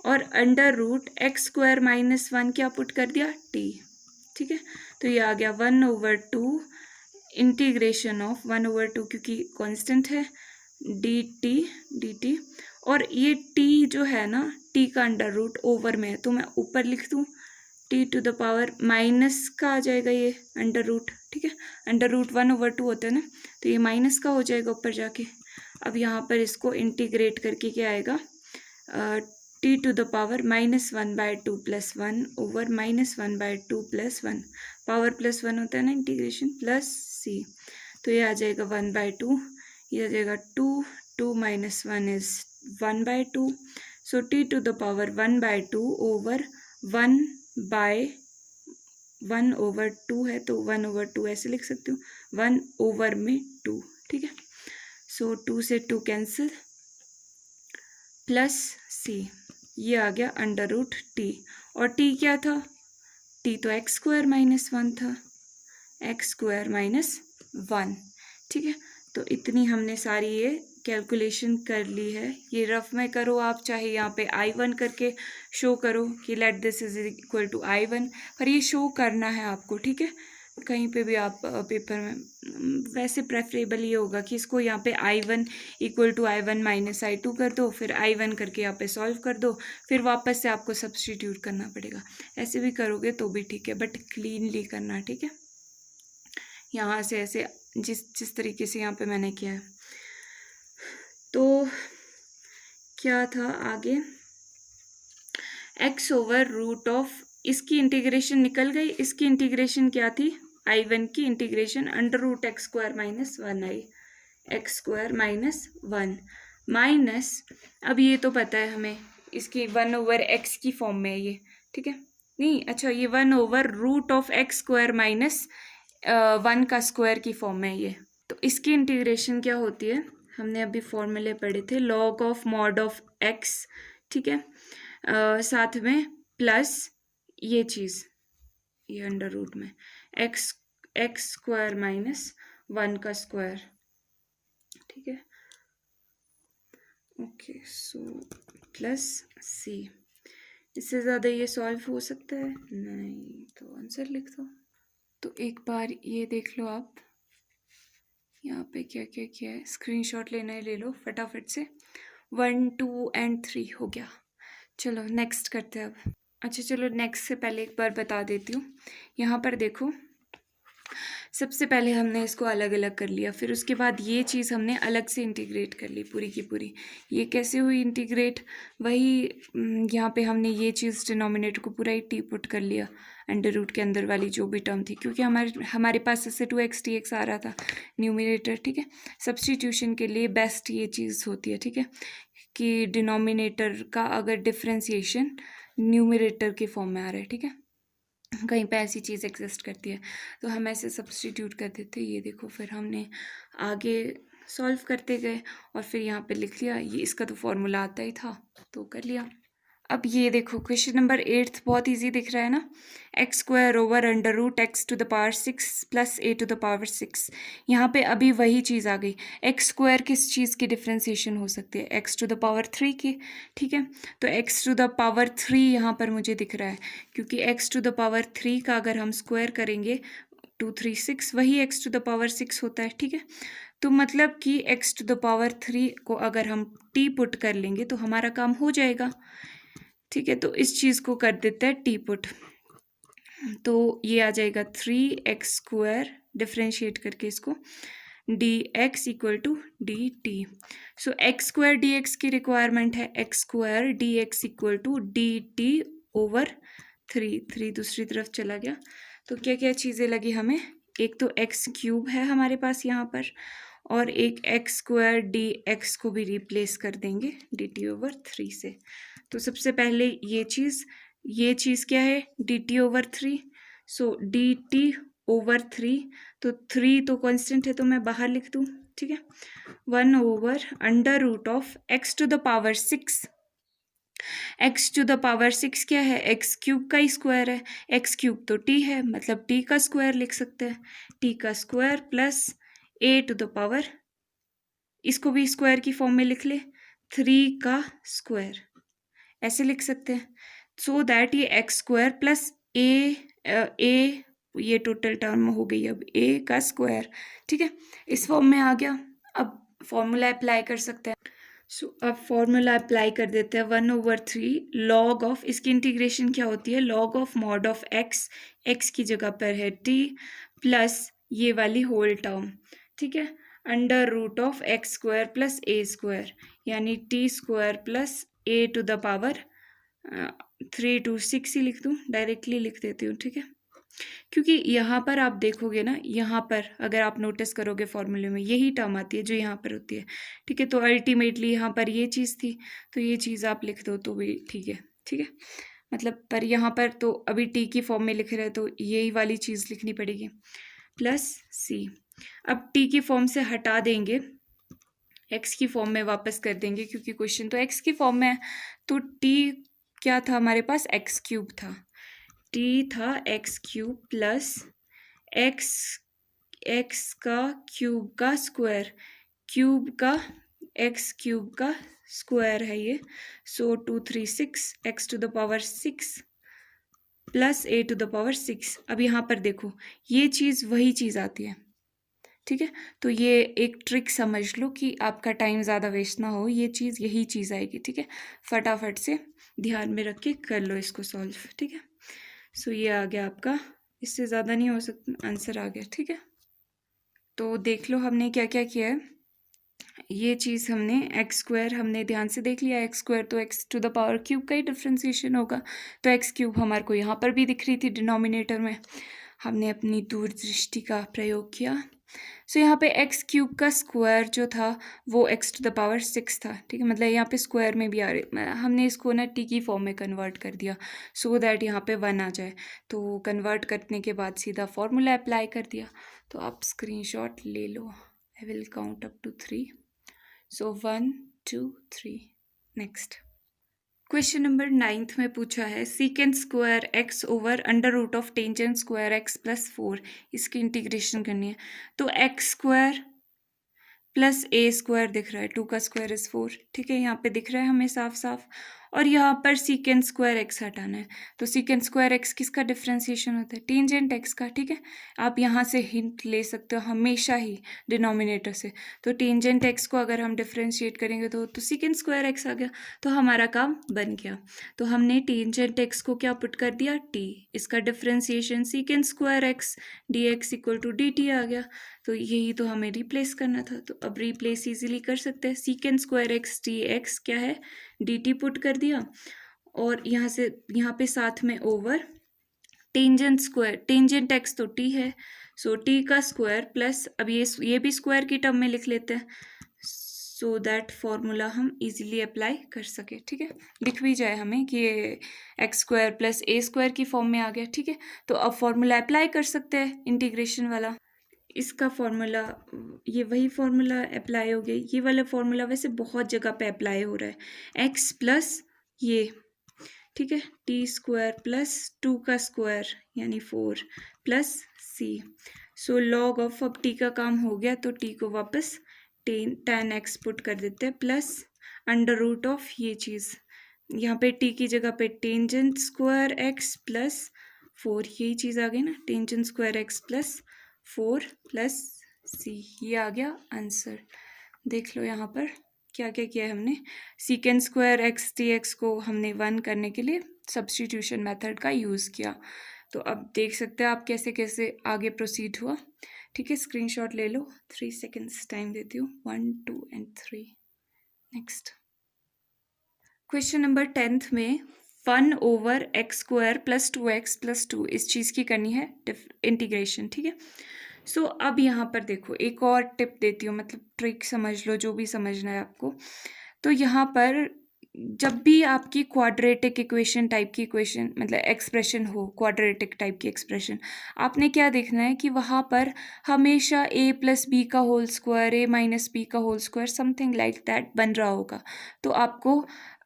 और √x² - 1 क्या पुट कर दिया t, ठीक है। तो ये आ गया 1/2 इंटीग्रेशन ऑफ 1/2 क्योंकि कांस्टेंट है dt, और ये t जो है ना, t का √, ओवर में है, तो मैं ऊपर लिख दूँ T to the power minus का आ जाएगा ये अंडर रूट, ठीक है, अंडर रूट 1/2 होता है ना, तो ये माइनस का हो जाएगा ऊपर जाके। अब यहाँ पर इसको इंटीग्रेट करके क्या आएगा, T to the power -1/2 + 1 over -1/2 + 1, power +1 होता है ना इंटीग्रेशन, प्लस सी, तो ये आ जाएगा 1/2, ये आ जाएगा 2, 2 - 1 is 1/2, so T to the power 1/2 over 1/2 है, तो 1/2 ऐसे लिख सकती हूँ, 1/2, ठीक है। सो 2 से 2 कैंसिल, प्लस सी, ये आ गया अंडर रूट टी, और टी क्या था, टी तो x² - 1 था, x² - 1, ठीक है। तो इतनी हमने सारी ये कैलकुलेशन कर ली है। ये रफ में करो आप, चाहे यहाँ पे I1 करके शो करो कि let this is equal to I1, पर ये शो करना है आपको, ठीक है। कहीं पे भी आप पेपर में वैसे प्रेफरेबल ये होगा कि इसको यहाँ पे I1 = I1 - I2 कर दो, फिर I1 करके यहाँ पे सॉल्व कर दो, फिर वापस से आपको सब्स्टिट्यूट करना पड़ेगा। ऐसे भी करोगे तो भी ठीक है, बट क्लीनली करना, ठीक है। यहाँ से ऐसे जिस तरीके से यहाँ पे मैंने किया है। तो क्या था आगे, x/√, इसकी इंटीग्रेशन निकल गई, इसकी इंटीग्रेशन क्या थी, I1 की integration √x² - 1i, x² - 1 minus, अब ये तो पता है हमें, इसकी 1/x की फॉर्म में है ये, ठीक है, नहीं अच्छा, ये 1/√x² - 1 का स्क्वायर की फॉर्म में है ये। तो इसकी इंटीग्रेशन क्या होती है, हमने अभी फॉर्मूले पढ़े थे, log of mod of x, ठीक है, साथ में प्लस ये चीज़, ये अंडर रूट में x² - 1 का स्क्वायर, ठीक है, ओके। सो प्लस सी, इससे ज़्यादा ये सॉल्व हो सकता है नहीं, तो आंसर लिख दो। तो एक बार ये देख लो आप, यहाँ पे क्या क्या किया है, स्क्रीनशॉट लेना है ले लो फटाफट से। 1, 2 एंड 3 हो गया। चलो नेक्स्ट करते हैं अब। अच्छा चलो नेक्स्ट से पहले एक बार बता देती हूँ, यहाँ पर देखो, सबसे पहले हमने इसको अलग अलग कर लिया, फिर उसके बाद ये चीज़ हमने अलग से इंटीग्रेट कर ली पूरी की पूरी। ये कैसे हुई इंटीग्रेट, वही यहाँ पे हमने ये चीज़ डिनोमिनेटर को पूरा ही टी पुट कर लिया अंडर रूट के अंदर वाली जो भी टर्म थी, क्योंकि हमारे पास इससे 2x dx आ रहा था न्यूमिनेटर, ठीक है। सब्स्टिट्यूशन के लिए बेस्ट ये चीज़ होती है, ठीक है, कि डिनोमिनेटर का अगर डिफ्रेंसिएशन न्यूमिनेटर के फॉर्म में आ रहा है, ठीक है, कहीं पे ऐसी चीज़ एग्जिस्ट करती है तो हम ऐसे सब्स्टिट्यूट कर देते। ये देखो, फिर हमने आगे सॉल्व करते गए और फिर यहाँ पे लिख लिया, ये इसका तो फॉर्मूला आता ही था तो कर लिया। अब ये देखो क्वेश्चन नंबर 8 बहुत इजी दिख रहा है ना, x² over √x⁶ plus a⁶ यहाँ पे अभी वही चीज़ आ गई, x² किस चीज़ की डिफ्रेंसिएशन हो सकती है, x⁻³ की, ठीक है। तो x⁻³ यहाँ पर मुझे दिख रहा है, क्योंकि x⁻³ का अगर हम स्क्वायर करेंगे 236, वही x⁻6 होता है, ठीक है। तो मतलब कि x⁻³ को अगर हम t पुट कर लेंगे तो हमारा काम हो जाएगा, ठीक है। तो इस चीज़ को कर देते हैं टी पुट, तो ये आ जाएगा 3x², डिफ्रेंशिएट करके इसको dx = dt। सो x² dx की रिक्वायरमेंट है, x² dx = dt/3, 3 दूसरी तरफ चला गया। तो क्या क्या चीज़ें लगी हमें, एक तो x³ है हमारे पास यहाँ पर, और एक x² dx को भी रिप्लेस कर देंगे dt/3 से। तो सबसे पहले ये चीज़ क्या है, dt/3, सो dt/3, तो 3 तो कांस्टेंट है तो मैं बाहर लिख दूँ, ठीक है, 1/√x⁶, x⁻6 क्या है, x³ का ही स्क्वायर है, x³ तो t है, मतलब t का स्क्वायर लिख सकते हैं, t का स्क्वायर प्लस a⁻, इसको भी स्क्वायर की फॉर्म में लिख ले, 3 का स्क्वायर ऐसे लिख सकते हैं, सो दैट ये x² प्लस a ये टोटल टर्म हो गई अब a का स्क्वायर, ठीक है, इस फॉर्म में आ गया। अब फॉर्मूला अप्लाई कर सकते हैं, सो अब फॉर्मूला अप्लाई कर देते हैं 1/3 लॉग ऑफ, इसकी इंटीग्रेशन क्या होती है, log of mod of x, x की जगह पर है टी प्लस ये वाली होल टर्म, ठीक है, under root of X square plus A square, यानी T square plus A to the power 3 to 6 ही लिख दूँ, डायरेक्टली लिख देती हूँ, ठीक है, क्योंकि यहाँ पर आप देखोगे ना, यहाँ पर अगर आप नोटिस करोगे फॉर्मूले में यही टर्म आती है जो यहाँ पर होती है, ठीक है, तो अल्टीमेटली यहाँ पर ये चीज़ थी, तो ये चीज़ आप लिख दो तो भी ठीक है, ठीक है, मतलब पर यहाँ पर तो अभी टी की फॉर्म में लिख रहे हैं तो यही वाली चीज़ लिखनी पड़ेगी, प्लस सी। अब टी की फॉर्म से हटा देंगे, एक्स की फॉर्म में वापस कर देंगे, क्योंकि क्वेश्चन तो एक्स की फॉर्म में है, तो टी क्या था हमारे पास, एक्स क्यूब था, टी था x cube plus x, x का क्यूब का स्क्वायर, क्यूब का एक्स क्यूब का स्क्वायर है ये, so 2 3 6 x to the power 6 plus A to the power 6। अब यहाँ पर देखो ये चीज़ वही चीज़ आती है, ठीक है, तो ये एक ट्रिक समझ लो कि आपका टाइम ज़्यादा वेस्ट ना हो, ये चीज़ यही चीज़ आएगी, ठीक है, फटाफट से ध्यान में रख के कर लो इसको सॉल्व, ठीक है। सो ये आ गया आपका, इससे ज़्यादा नहीं हो सकता, आंसर आ गया, ठीक है। तो देख लो हमने क्या क्या किया है, ये चीज़ हमने एक्स स्क्वायर हमने ध्यान से देख लिया, एक्स स्क्वायर तो x to the power cube का ही डिफ्रेंसिएशन होगा, तो एक्स क्यूब हमारे को यहाँ पर भी दिख रही थी डिनोमिनेटर में, हमने अपनी दूरदृष्टि का प्रयोग किया, सो यहाँ पे एक्स क्यूब का स्क्वायर जो था वो एक्स टू द पावर 6 था, ठीक है, मतलब यहाँ पे स्क्वायर में भी आ रही, हमने इसको ना टी की फॉर्म में कन्वर्ट कर दिया सो दैट यहाँ पे 1 आ जाए, तो कन्वर्ट करने के बाद सीधा फॉर्मूला अप्लाई कर दिया, तो आप स्क्रीनशॉट ले लो, I will count up to 3, so 1 2 3। Next question number 9 में पूछा है secant square X over under root of tangent square X plus 4, इसकी इंटीग्रेशन करनी है, तो X square plus A square दिख रहा है, 2 का स्क्वायर इज 4, ठीक है, यहाँ पे दिख रहा है हमें साफ साफ, और यहाँ पर सीकेंट स्क्वायर एक्स हटाना है, तो सीकेंट स्क्वायर एक्स किसका डिफ्रेंसिएशन होता है, टेंजेंट एक्स का, ठीक है, आप यहाँ से हिंट ले सकते हो हमेशा ही डिनोमिनेटर से, तो टेंजेंट एक्स को अगर हम डिफ्रेंशिएट करेंगे तो सीकेंट स्क्वायर एक्स आ गया, तो हमारा काम बन गया, तो हमने टेंजेंट एक्स को क्या पुट कर दिया, टी, इसका differentiation secant square X D X equal to D T आ गया, तो यही तो हमें रिप्लेस करना था, तो अब रिप्लेस इजीली कर सकते हैं, secant square x T x क्या है, डी टी पुट कर दिया, और यहाँ से यहाँ पे साथ में over tangent square, tangent x तो टी है, सो टी का स्क्वायर प्लस, अब ये भी स्क्वायर की टर्म में लिख लेते हैं, सो दैट फॉर्मूला हम इजीली अप्लाई कर सके, ठीक है, दिख भी जाए हमें कि ये x square plus A square की फॉर्म में आ गया, ठीक है, तो अब फॉर्मूला अप्लाई कर सकते हैं इंटीग्रेशन वाला, इसका फॉर्मूला, ये वही फॉर्मूला अप्लाई हो गया, ये वाला फॉर्मूला वैसे बहुत जगह पे अप्लाई हो रहा है, एक्स प्लस ये, ठीक है, टी स्क्वायर प्लस 2 का स्क्वायर यानी 4 plus C, so log of, अब टी का काम हो गया तो टी को वापस tan एक्स पुट कर देते हैं, प्लस अंडर रूट ऑफ ये चीज़, यहाँ पे टी की जगह पे टेंजेंट स्क्वायर एक्स प्लस 4, यही चीज़ आ गई ना, tangent square X plus 4 plus C, ये आ गया आंसर। देख लो यहाँ पर क्या क्या किया है हमने, secant square x T x को हमने 1 करने के लिए सब्स्टिट्यूशन मेथड का यूज़ किया, तो अब देख सकते हैं आप कैसे कैसे आगे प्रोसीड हुआ, ठीक है, स्क्रीनशॉट ले लो, 3 सेकेंड्स टाइम देती हूँ, 1 2 and 3। नेक्स्ट क्वेश्चन नंबर 10 में 1 over x square plus 2x plus 2 इस चीज़ की करनी है इंटीग्रेशन, ठीक है, सो अब यहाँ पर देखो एक और टिप देती हूँ, मतलब ट्रिक समझ लो, जो भी समझना है आपको, तो यहाँ पर जब भी आपकी क्वाड्रेटिक इक्वेशन टाइप की इक्वेशन, मतलब एक्सप्रेशन हो क्वाड्रेटिक टाइप की एक्सप्रेशन, आपने क्या देखना है कि वहाँ पर हमेशा a प्लस बी का whole square, a minus B का whole square, something like that बन रहा होगा, तो आपको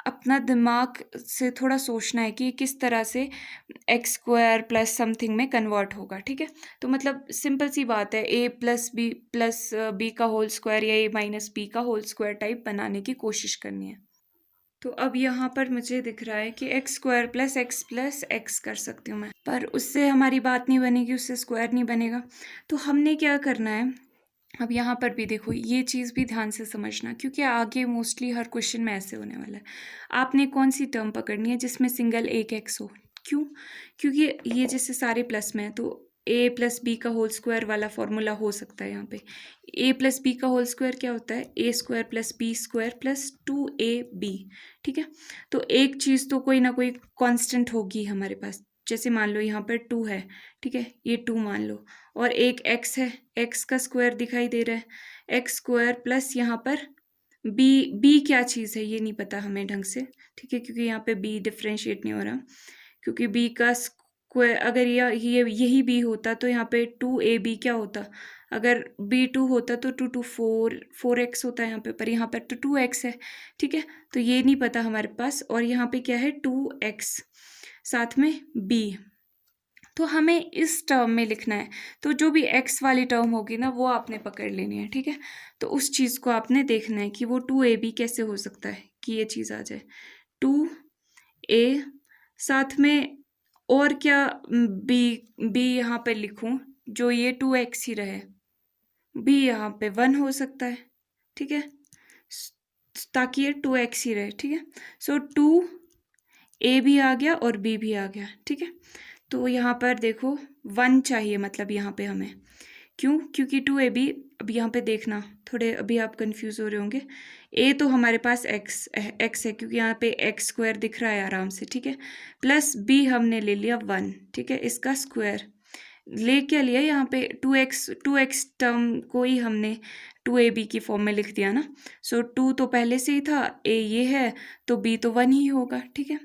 अपना दिमाग से थोड़ा सोचना है कि किस तरह से एक्स स्क्वायर प्लस समथिंग में कन्वर्ट होगा, ठीक है, तो मतलब सिंपल सी बात है, a प्लस बी का होल स्क्वायर या a माइनस बी का होल स्क्वायर टाइप बनाने की कोशिश करनी है, तो अब यहाँ पर मुझे दिख रहा है कि एक्स स्क्वायर प्लस एक्स कर सकती हूँ मैं, पर उससे हमारी बात नहीं बनेगी, उससे स्क्वायर नहीं बनेगा, तो हमने क्या करना है, अब यहाँ पर भी देखो, ये चीज़ भी ध्यान से समझना, क्योंकि आगे मोस्टली हर क्वेश्चन में ऐसे होने वाला है। आपने कौन सी टर्म पकड़नी है जिसमें सिंगल एक एक्स हो? क्यों? क्योंकि ये जैसे सारे प्लस में है, तो ए प्लस बी का होल स्क्वायर वाला फॉर्मूला हो सकता है यहाँ पे। ए प्लस बी का होल स्क्वायर क्या होता है? A square plus B square plus 2ab। ठीक है, तो एक चीज़ तो कोई ना कोई कांस्टेंट होगी हमारे पास। जैसे मान लो यहाँ पर 2 है, ठीक है, ये 2 मान लो, और एक x है, x का स्क्वायर दिखाई दे रहा है, एक्स स्क्वायर प्लस यहाँ पर b क्या चीज़ है ये नहीं पता हमें ढंग से, ठीक है, क्योंकि यहाँ पे b डिफ्रेंशिएट नहीं हो रहा, क्योंकि b का स्क्वायर अगर यही b होता तो यहाँ पे 2ab क्या होता? अगर b 2 होता तो 2 2 4x होता है यहाँ पे, पर यहाँ पर तो 2x है। ठीक है, तो ये नहीं पता हमारे पास, और यहाँ पे क्या है? 2x साथ में b, तो हमें इस टर्म में लिखना है। तो जो भी x वाली टर्म होगी ना वो आपने पकड़ लेनी है। ठीक है, तो उस चीज़ को आपने देखना है कि वो 2ab कैसे हो सकता है कि ये चीज़ आ जाए। 2a साथ में और क्या b यहाँ पे लिखूं जो ये 2x ही रहे, b यहाँ पे 1 हो सकता है। ठीक है, ताकि ये 2x ही रहे। ठीक है, सो 2a भी आ गया और b भी आ गया। ठीक है, तो यहाँ पर देखो 1 चाहिए, मतलब यहाँ पे हमें, क्यों? क्योंकि 2ab, अब यहाँ पे देखना थोड़े, अभी आप कंफ्यूज हो रहे होंगे, a तो हमारे पास x है क्योंकि यहाँ पे x स्क्वायर दिख रहा है आराम से। ठीक है, प्लस b हमने ले लिया 1। ठीक है, इसका स्क्वायर ले क्या लिया यहाँ पे 2x टर्म को ही हमने 2ab की फॉर्म में लिख दिया ना। सो 2 तो पहले से ही था, a ये है तो b तो 1 ही होगा। ठीक है,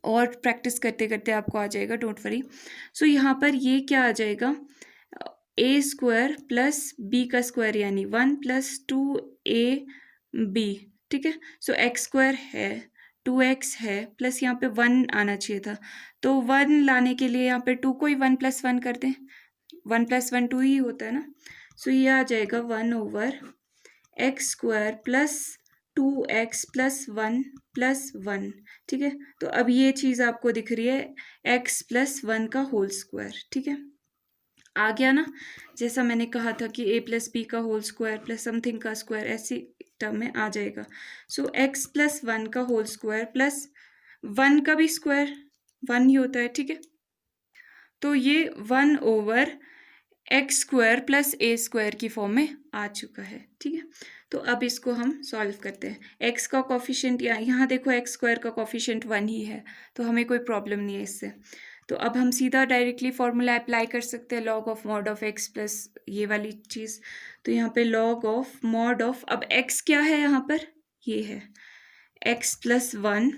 और प्रैक्टिस करते करते आपको आ जाएगा, डोंट वरी। सो यहाँ पर ये क्या आ जाएगा? ए स्क्वायर प्लस बी का स्क्वायर यानी 1 प्लस 2ab। ठीक है, सो एक्स स्क्वायर है, 2x है, प्लस यहाँ पे 1 आना चाहिए था, तो 1 लाने के लिए यहाँ पे 2 को ही 1 + 1 कर दें। 1 + 1 2 ही होता है ना। सो ये आ जाएगा 1/x स्क्वायर प्लस 2x + 1 + 1। ठीक है, तो अब ये चीज़ आपको दिख रही है x + 1 का होल स्क्वायर। ठीक है, आ गया ना, जैसा मैंने कहा था कि a + b का होल स्क्वायर प्लस समथिंग का स्क्वायर ऐसी टर्म में आ जाएगा। सो x + 1 का होल स्क्वायर प्लस 1 का भी स्क्वायर 1 ही होता है। ठीक है, तो ये 1/x square plus a square की फॉर्म में आ चुका है। ठीक है, तो अब इसको हम सॉल्व करते हैं। x का कॉफिशिएंट यहाँ देखो, x स्क्वायर का कॉफिशिएंट 1 ही है, तो हमें कोई प्रॉब्लम नहीं है इससे। तो अब हम सीधा डायरेक्टली फॉर्मूला अप्लाई कर सकते हैं, log of mod of x plus ये वाली चीज़। तो यहाँ पे log ऑफ mod ऑफ, अब x क्या है यहाँ पर? ये है x + 1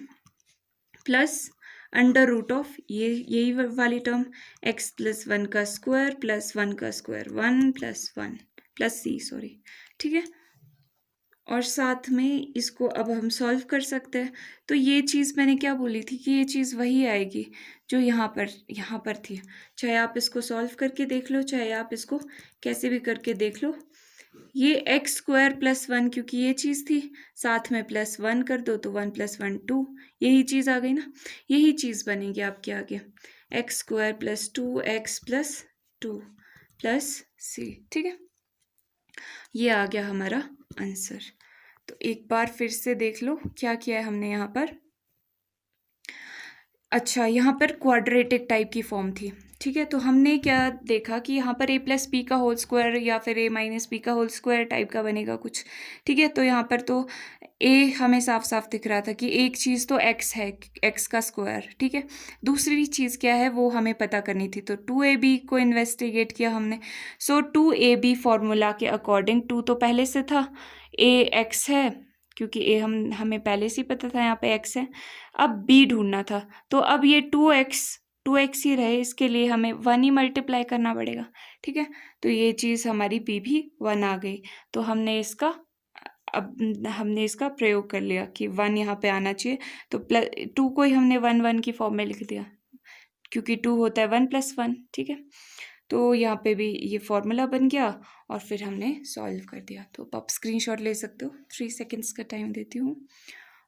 plus under root of यही वाली टर्म x + 1 का स्क्वायर प्लस 1 का स्क्वायर 1 + 1 प्लस c, सॉरी। ठीक है, और साथ में इसको अब हम सॉल्व कर सकते हैं। तो ये चीज़ मैंने क्या बोली थी कि ये चीज़ वही आएगी जो यहाँ पर थी। चाहे आप इसको सॉल्व करके देख लो, चाहे आप इसको कैसे भी करके देख लो। ये x स्क्वायर प्लस 1, क्योंकि ये चीज़ थी, साथ में प्लस 1 कर दो तो 1 + 1 2, यही चीज़ आ गई ना। यही चीज़ बनेगी आपके आगे, x square plus 2x + 2 plus c। ठीक है, ये आ गया हमारा आंसर। तो एक बार फिर से देख लो क्या किया है हमने यहाँ पर। अच्छा, यहाँ पर क्वाड्रेटिक टाइप की फॉर्म थी। ठीक है, तो हमने क्या देखा कि यहाँ पर a + b का होल स्क्वायर या फिर a - b का होल स्क्वायर टाइप का बनेगा कुछ। ठीक है, तो यहाँ पर तो a हमें साफ साफ दिख रहा था कि एक चीज़ तो x है, x का स्क्वायर। ठीक है, दूसरी चीज़ क्या है वो हमें पता करनी थी, तो 2ab को इन्वेस्टिगेट किया हमने। सो 2ab फॉर्मूला के अकॉर्डिंग 2 तो पहले से था, a x है, क्योंकि ए हमें पहले से ही पता था यहाँ पे x है। अब b ढूंढना था, तो अब ये 2x ही रहे, इसके लिए हमें 1 ही मल्टीप्लाई करना पड़ेगा। ठीक है, तो ये चीज़ हमारी b भी 1 आ गई। तो हमने इसका प्रयोग कर लिया कि 1 यहाँ पे आना चाहिए, तो 2 को ही हमने 1 1 की फॉर्म में लिख दिया, क्योंकि 2 होता है 1 + 1। ठीक है, तो यहाँ पे भी ये फॉर्मूला बन गया और फिर हमने सॉल्व कर दिया। तो आप स्क्रीनशॉट ले सकते हो, 3 सेकेंड्स का टाइम देती हूँ।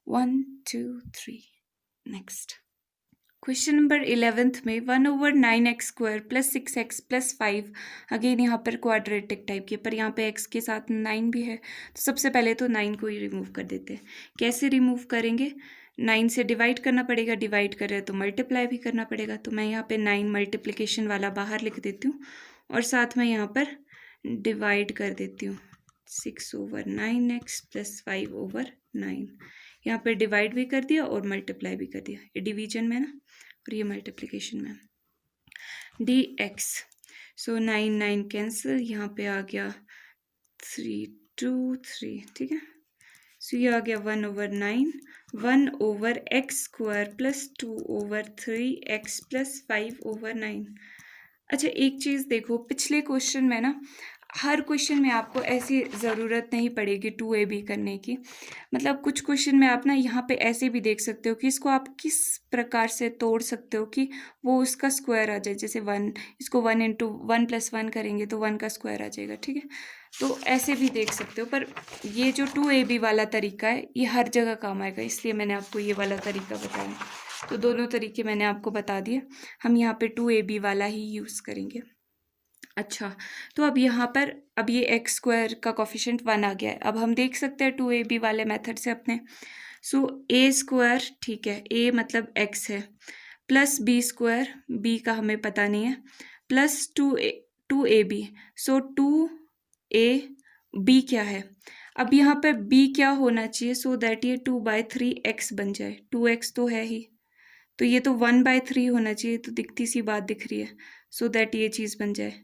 1 2 3 नेक्स्ट। क्वेश्चन नंबर 11th में 1/9x² plus 6x plus 5, again यहाँ पर क्वाड्रेटिक टाइप की, पर यहाँ पे x के साथ 9 भी है, तो सबसे पहले तो 9 को ही रिमूव कर देते हैं। कैसे रिमूव करेंगे? 9 से डिवाइड करना पड़ेगा, डिवाइड कर रहे तो मल्टीप्लाई भी करना पड़ेगा, तो मैं यहाँ पे 9 मल्टीप्लिकेशन वाला बाहर लिख देती हूँ और साथ में यहाँ पर डिवाइड कर देती हूँ 6/9x प्लस 5/9। यहाँ पे डिवाइड भी कर दिया और मल्टीप्लाई भी कर दिया, ये डिवीजन में ना और ये मल्टीप्लिकेशन में। dx, सो 9 9 कैंसिल, यहाँ पे आ गया 3 2 3, ठीक है। सो ये आ गया 1/9 1/x² प्लस 2/3x प्लस 5/9। अच्छा एक चीज़ देखो, पिछले क्वेश्चन में ना हर क्वेश्चन में आपको ऐसी ज़रूरत नहीं पड़ेगी 2ab करने की, मतलब कुछ क्वेश्चन में आप ना यहाँ पे ऐसे भी देख सकते हो कि इसको आप किस प्रकार से तोड़ सकते हो कि वो उसका स्क्वायर आ जाए। जैसे 1, इसको 1 × 1 + 1 करेंगे तो 1 का स्क्वायर आ जाएगा, ठीक है। तो ऐसे भी देख सकते हो, पर ये जो 2ab वाला तरीका है ये हर जगह काम आएगा, इसलिए मैंने आपको ये वाला तरीका बताया। तो दोनों तरीके मैंने आपको बता दिए, हम यहाँ पे 2ab वाला ही यूज़ करेंगे। अच्छा, तो अब यहाँ पर अब ये x² का कोफिशिएंट 1 आ गया है। अब हम देख सकते हैं 2ab वाले मेथड से अपने। सो a², ठीक है, a मतलब x है, प्लस b², b का हमें पता नहीं है, प्लस 2ab, सो 2ab क्या है? अब यहाँ पर b क्या होना चाहिए सो दैट ये 2/3x बन जाए। 2x तो है ही, तो ये तो 1/3 होना चाहिए, तो दिखती सी बात दिख रही है, सो दैट ये चीज़ बन जाए।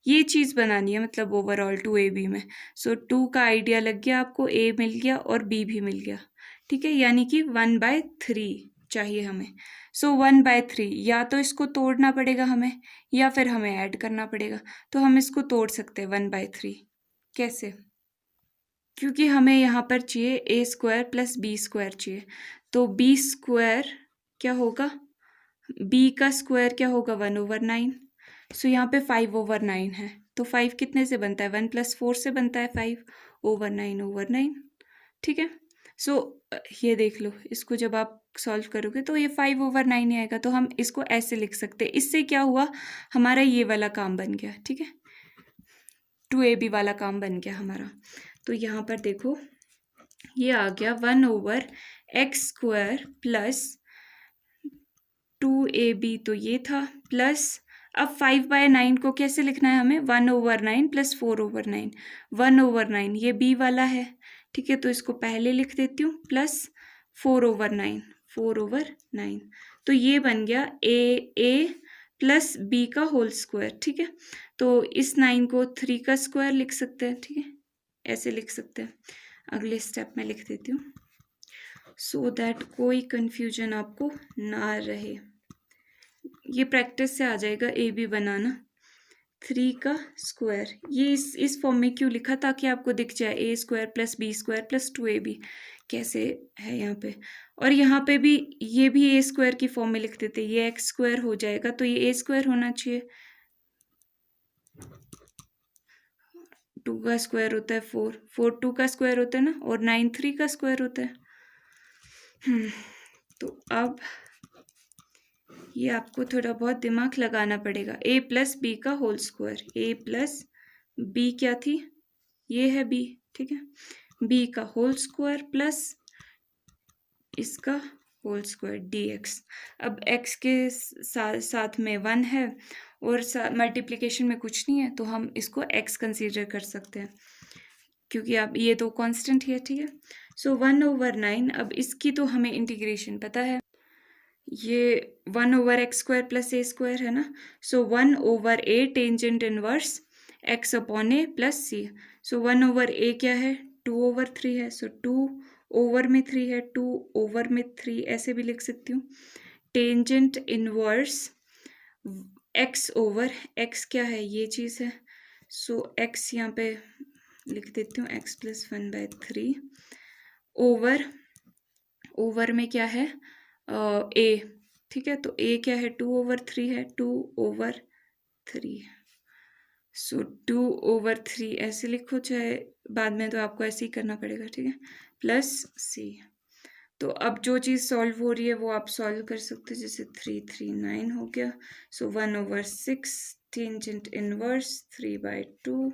ये चीज़ बनानी है मतलब ओवरऑल 2ab में। सो 2 का आइडिया लग गया आपको, a मिल गया और b भी मिल गया, ठीक है, यानी कि 1/3 चाहिए हमें। सो 1/3 या तो इसको तोड़ना पड़ेगा हमें या फिर हमें ऐड करना पड़ेगा, तो हम इसको तोड़ सकते हैं 1/3। कैसे? क्योंकि हमें यहाँ पर चाहिए a² प्लस b² चाहिए, तो b² क्या होगा? b का स्क्वायर क्या होगा? 1/9। सो यहाँ पे 5/9 है, तो 5 कितने से बनता है? 1 + 4 से बनता है 5/9/9, ठीक है। सो ये देख लो, इसको जब आप सॉल्व करोगे तो ये 5/9 ही आएगा, तो हम इसको ऐसे लिख सकते हैं। इससे क्या हुआ? हमारा ये वाला काम बन गया, ठीक है, 2ab वाला काम बन गया हमारा। तो यहाँ पर देखो ये आ गया 1/x² प्लस 2ab, तो ये था, प्लस अब 5/9 को कैसे लिखना है हमें? 1/9 प्लस 4/9। 1/9 ये b वाला है, ठीक है, तो इसको पहले लिख देती हूँ, प्लस 4/9, तो ये बन गया a प्लस b का होल स्क्वायर, ठीक है। तो इस 9 को 3 का स्क्वायर लिख सकते हैं, ठीक है, ऐसे लिख सकते हैं। अगले स्टेप में लिख देती हूँ सो दैट कोई कन्फ्यूजन आपको ना रहे। ये प्रैक्टिस से आ जाएगा ए बी बनाना। 3 का स्क्वायर, ये इस फॉर्म में क्यों लिखा? ताकि आपको दिख जाए a² plus b² plus 2ab कैसे है यहाँ पे। और यहाँ पे भी ये भी a² की फॉर्म में लिख देते, ये x² हो जाएगा, तो ये a² होना चाहिए। 2 का स्क्वायर होता है 4 2 का स्क्वायर होता है ना, और 9 3 का स्क्वायर होता है। तो अब ये आपको थोड़ा बहुत दिमाग लगाना पड़ेगा। a प्लस बी का whole square, a plus B क्या थी? ये है b, ठीक है, b का होल स्क्वायर प्लस इसका होल स्क्वायर dx। अब x के साथ में 1 है और मल्टीप्लिकेशन में कुछ नहीं है, तो हम इसको x कंसीडर कर सकते हैं क्योंकि अब ये तो कांस्टेंट ही है, ठीक है। सो 1/9, अब इसकी तो हमें इंटीग्रेशन पता है, ये 1/x² प्लस a² है ना, सो 1/a tangent inverse x/a plus c। सो 1/a क्या है? 2/3 है, सो 2/3 है, 2/3 ऐसे भी लिख सकती हूँ। टेंजेंट इनवर्स x क्या है? ये चीज़ है, सो x यहाँ पे लिख देती हूँ x + 1/3 ओवर में क्या है? a, ठीक है, तो a क्या है? 2/3 है, 2/3, सो 2/3 ऐसे लिखो, चाहे बाद में तो आपको ऐसे ही करना पड़ेगा, ठीक है, प्लस c। तो अब जो चीज़ सॉल्व हो रही है वो आप सॉल्व कर सकते हो, जैसे 339 हो गया। सो 1/6 tangent inverse 3/2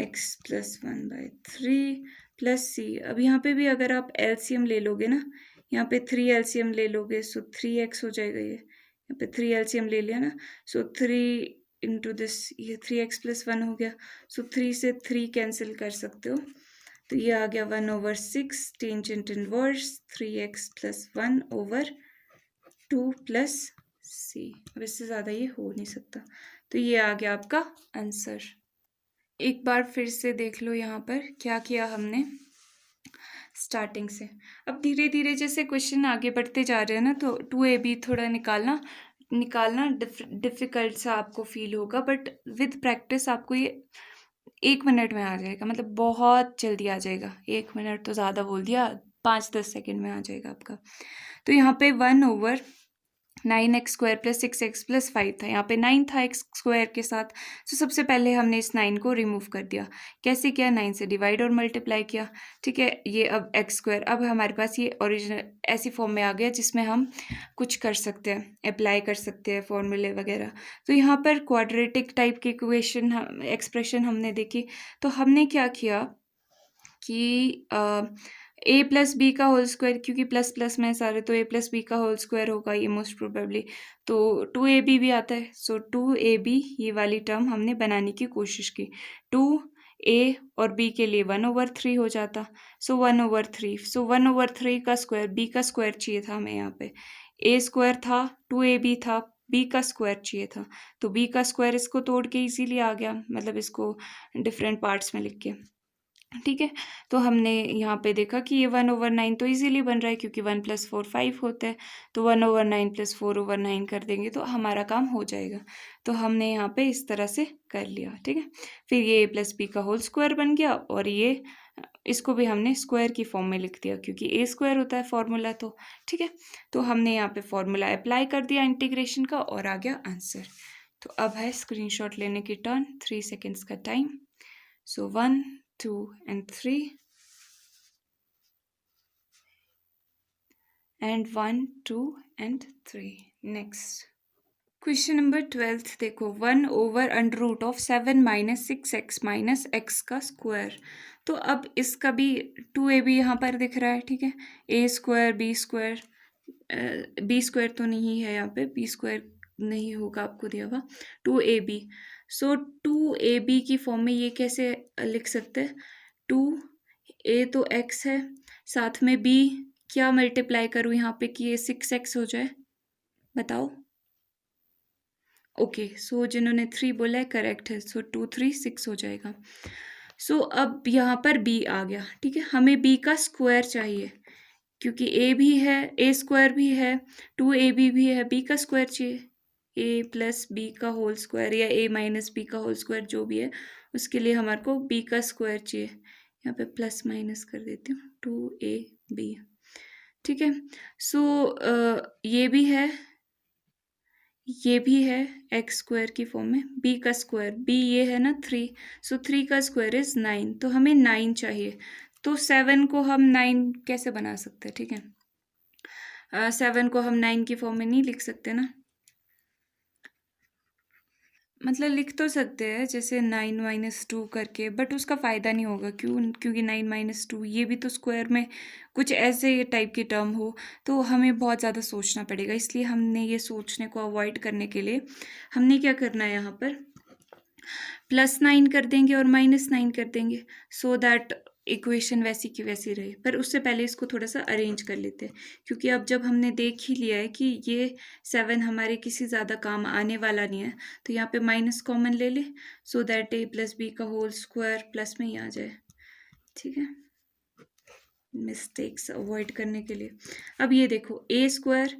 x + 1/3 plus c। अब यहाँ पे भी अगर आप एलसीएम ले लोगे ना, यहाँ पे 3 एलसीएम ले लोगे, सो 3x हो जाएगा। ये यहाँ पे 3 एलसीएम ले लिया ना, सो 3 इंटू दिस, ये 3x + 1 हो गया। सो 3 से 3 कैंसिल कर सकते हो, तो ये आ गया 1/6 tangent inverse 3x + 1/2 plus c। अब इससे ज़्यादा ये हो नहीं सकता, तो ये आ गया आपका आंसर। एक बार फिर से देख लो यहाँ पर क्या किया हमने स्टार्टिंग से। अब धीरे धीरे जैसे क्वेश्चन आगे बढ़ते जा रहे हैं ना, तो 2ab थोड़ा निकालना डिफ़िकल्ट सा आपको फील होगा, बट विद प्रैक्टिस आपको ये 1 मिनट में आ जाएगा, मतलब बहुत जल्दी आ जाएगा। 1 मिनट तो ज़्यादा बोल दिया, 5-10 सेकेंड में आ जाएगा आपका। तो यहाँ पे 1/9x² + 6x + 5 था, यहाँ पे 9 था x² के साथ। तो सबसे पहले हमने इस 9 को रिमूव कर दिया। कैसे किया? 9 से डिवाइड और मल्टीप्लाई किया, ठीक है। ये अब x², अब हमारे पास ये ओरिजिनल ऐसी फॉर्म में आ गया जिसमें हम कुछ कर सकते हैं, अप्लाई कर सकते हैं फॉर्मूले वगैरह। तो यहाँ पर क्वाड्रेटिक टाइप की इक्वेशन एक्सप्रेशन हमने देखी, तो हमने क्या किया कि a + b का होल स्क्वायर, क्योंकि प्लस प्लस में सारे, तो a + b का होल स्क्वायर होगा ये मोस्ट प्रोबेबली। तो 2ab भी आता है, सो 2ab ये वाली टर्म हमने बनाने की कोशिश की। 2a और b के लिए 1/3 हो जाता, सो 1/3। सो 1/3 का स्क्वायर, b का स्क्वायर चाहिए था हमें। यहाँ पे a² था, 2ab था, b का स्क्वायर चाहिए था, तो b का स्क्वायर इसको तोड़ के इजीली आ गया, मतलब इसको डिफरेंट पार्ट्स में लिख के, ठीक है। तो हमने यहाँ पे देखा कि ये 1/9 तो इजीली बन रहा है, क्योंकि 1 + 4 5 होता है, तो 1/9 + 4/9 कर देंगे तो हमारा काम हो जाएगा। तो हमने यहाँ पे इस तरह से कर लिया, ठीक है। फिर ये a + b का होल स्क्वायर बन गया, और ये इसको भी हमने स्क्वायर की फॉर्म में लिख दिया, क्योंकि a² होता है फॉर्मूला, तो ठीक है। तो हमने यहाँ पे फॉर्मूला अप्लाई कर दिया इंटीग्रेशन का, और आ गया आंसर। तो अब है स्क्रीनशॉट लेने की टर्न, 3 सेकेंड्स का time. So 1 2 and 3 and 1 2 and 3। Next question number 12 देखो, 1/√7 - 6x - x का स्क्वायर। तो अब इसका भी 2ab यहाँ पर दिख रहा है, ठीक है। a² b² तो नहीं है यहाँ पे, b² नहीं होगा आपको दिया हुआ, 2ab। सो 2ab की फॉर्म में ये कैसे लिख सकते हैं? 2a तो x है, साथ में b क्या मल्टीप्लाई करूँ यहाँ पे कि ये 6x हो जाए, बताओ। ओके, सो जिन्होंने 3 बोला है करेक्ट है, सो 2 3 6 हो जाएगा। सो अब यहाँ पर b आ गया, ठीक है। हमें b का स्क्वायर चाहिए, क्योंकि a भी है, a² भी है, 2ab भी है, b का स्क्वायर चाहिए। a + b का होल स्क्वायर या a - b का होल स्क्वायर जो भी है, उसके लिए हमारे को b का स्क्वायर चाहिए। यहाँ पे प्लस माइनस कर देती हूँ, 2ab, ठीक है। सो ये भी है, ये भी है x² की फॉर्म में, b का स्क्वायर, b ये है ना 3, सो 3 का स्क्वायर इज 9, तो हमें 9 चाहिए। तो 7 को हम 9 कैसे बना सकते हैं, ठीक है। 7 को हम 9 की फॉर्म में नहीं लिख सकते ना, मतलब लिख तो सकते हैं जैसे 9 - 2 करके, बट उसका फ़ायदा नहीं होगा। क्योंकि 9 - 2 ये भी तो स्क्वायर में कुछ ऐसे टाइप की टर्म हो, तो हमें बहुत ज़्यादा सोचना पड़ेगा। इसलिए हमने ये सोचने को अवॉइड करने के लिए हमने क्या करना है, यहाँ पर +9 कर देंगे और -9 कर देंगे, सो दैट इक्वेशन वैसी की वैसी रहे। पर उससे पहले इसको थोड़ा सा अरेंज कर लेते हैं, क्योंकि अब जब हमने देख ही लिया है कि ये 7 हमारे किसी ज़्यादा काम आने वाला नहीं है, तो यहाँ पे माइनस कॉमन ले ले, सो दैट a + b का होल स्क्वायर प्लस में ही आ जाए, ठीक है, मिस्टेक्स अवॉइड करने के लिए। अब ये देखो, a²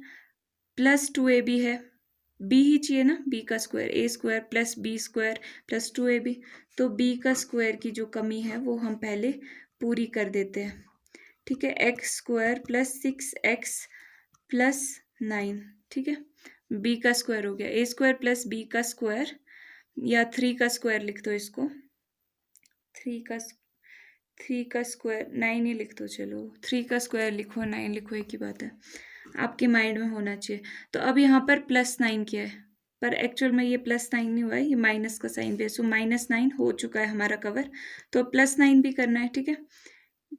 + 2ab है, b ही चाहिए ना, b का स्क्वायर, a² + b² + 2ab, तो b का स्क्वायर की जो कमी है वो हम पहले पूरी कर देते हैं, ठीक है। x² + 6x + 9, ठीक है, b का स्क्वायर हो गया, a² + b का स्क्वायर, या 3 का स्क्वायर लिख दो इसको, 3 का स्क्वायर 9 ही लिख दो, चलो 3 का स्क्वायर लिखो 9 लिखो, एक ही बात है, आपके माइंड में होना चाहिए। तो अब यहाँ पर +9 किया है, पर एक्चुअल में ये +9 नहीं हुआ है, ये माइनस का साइन भी है, सो -9 हो चुका है हमारा कवर। तो +9 भी करना है, ठीक है,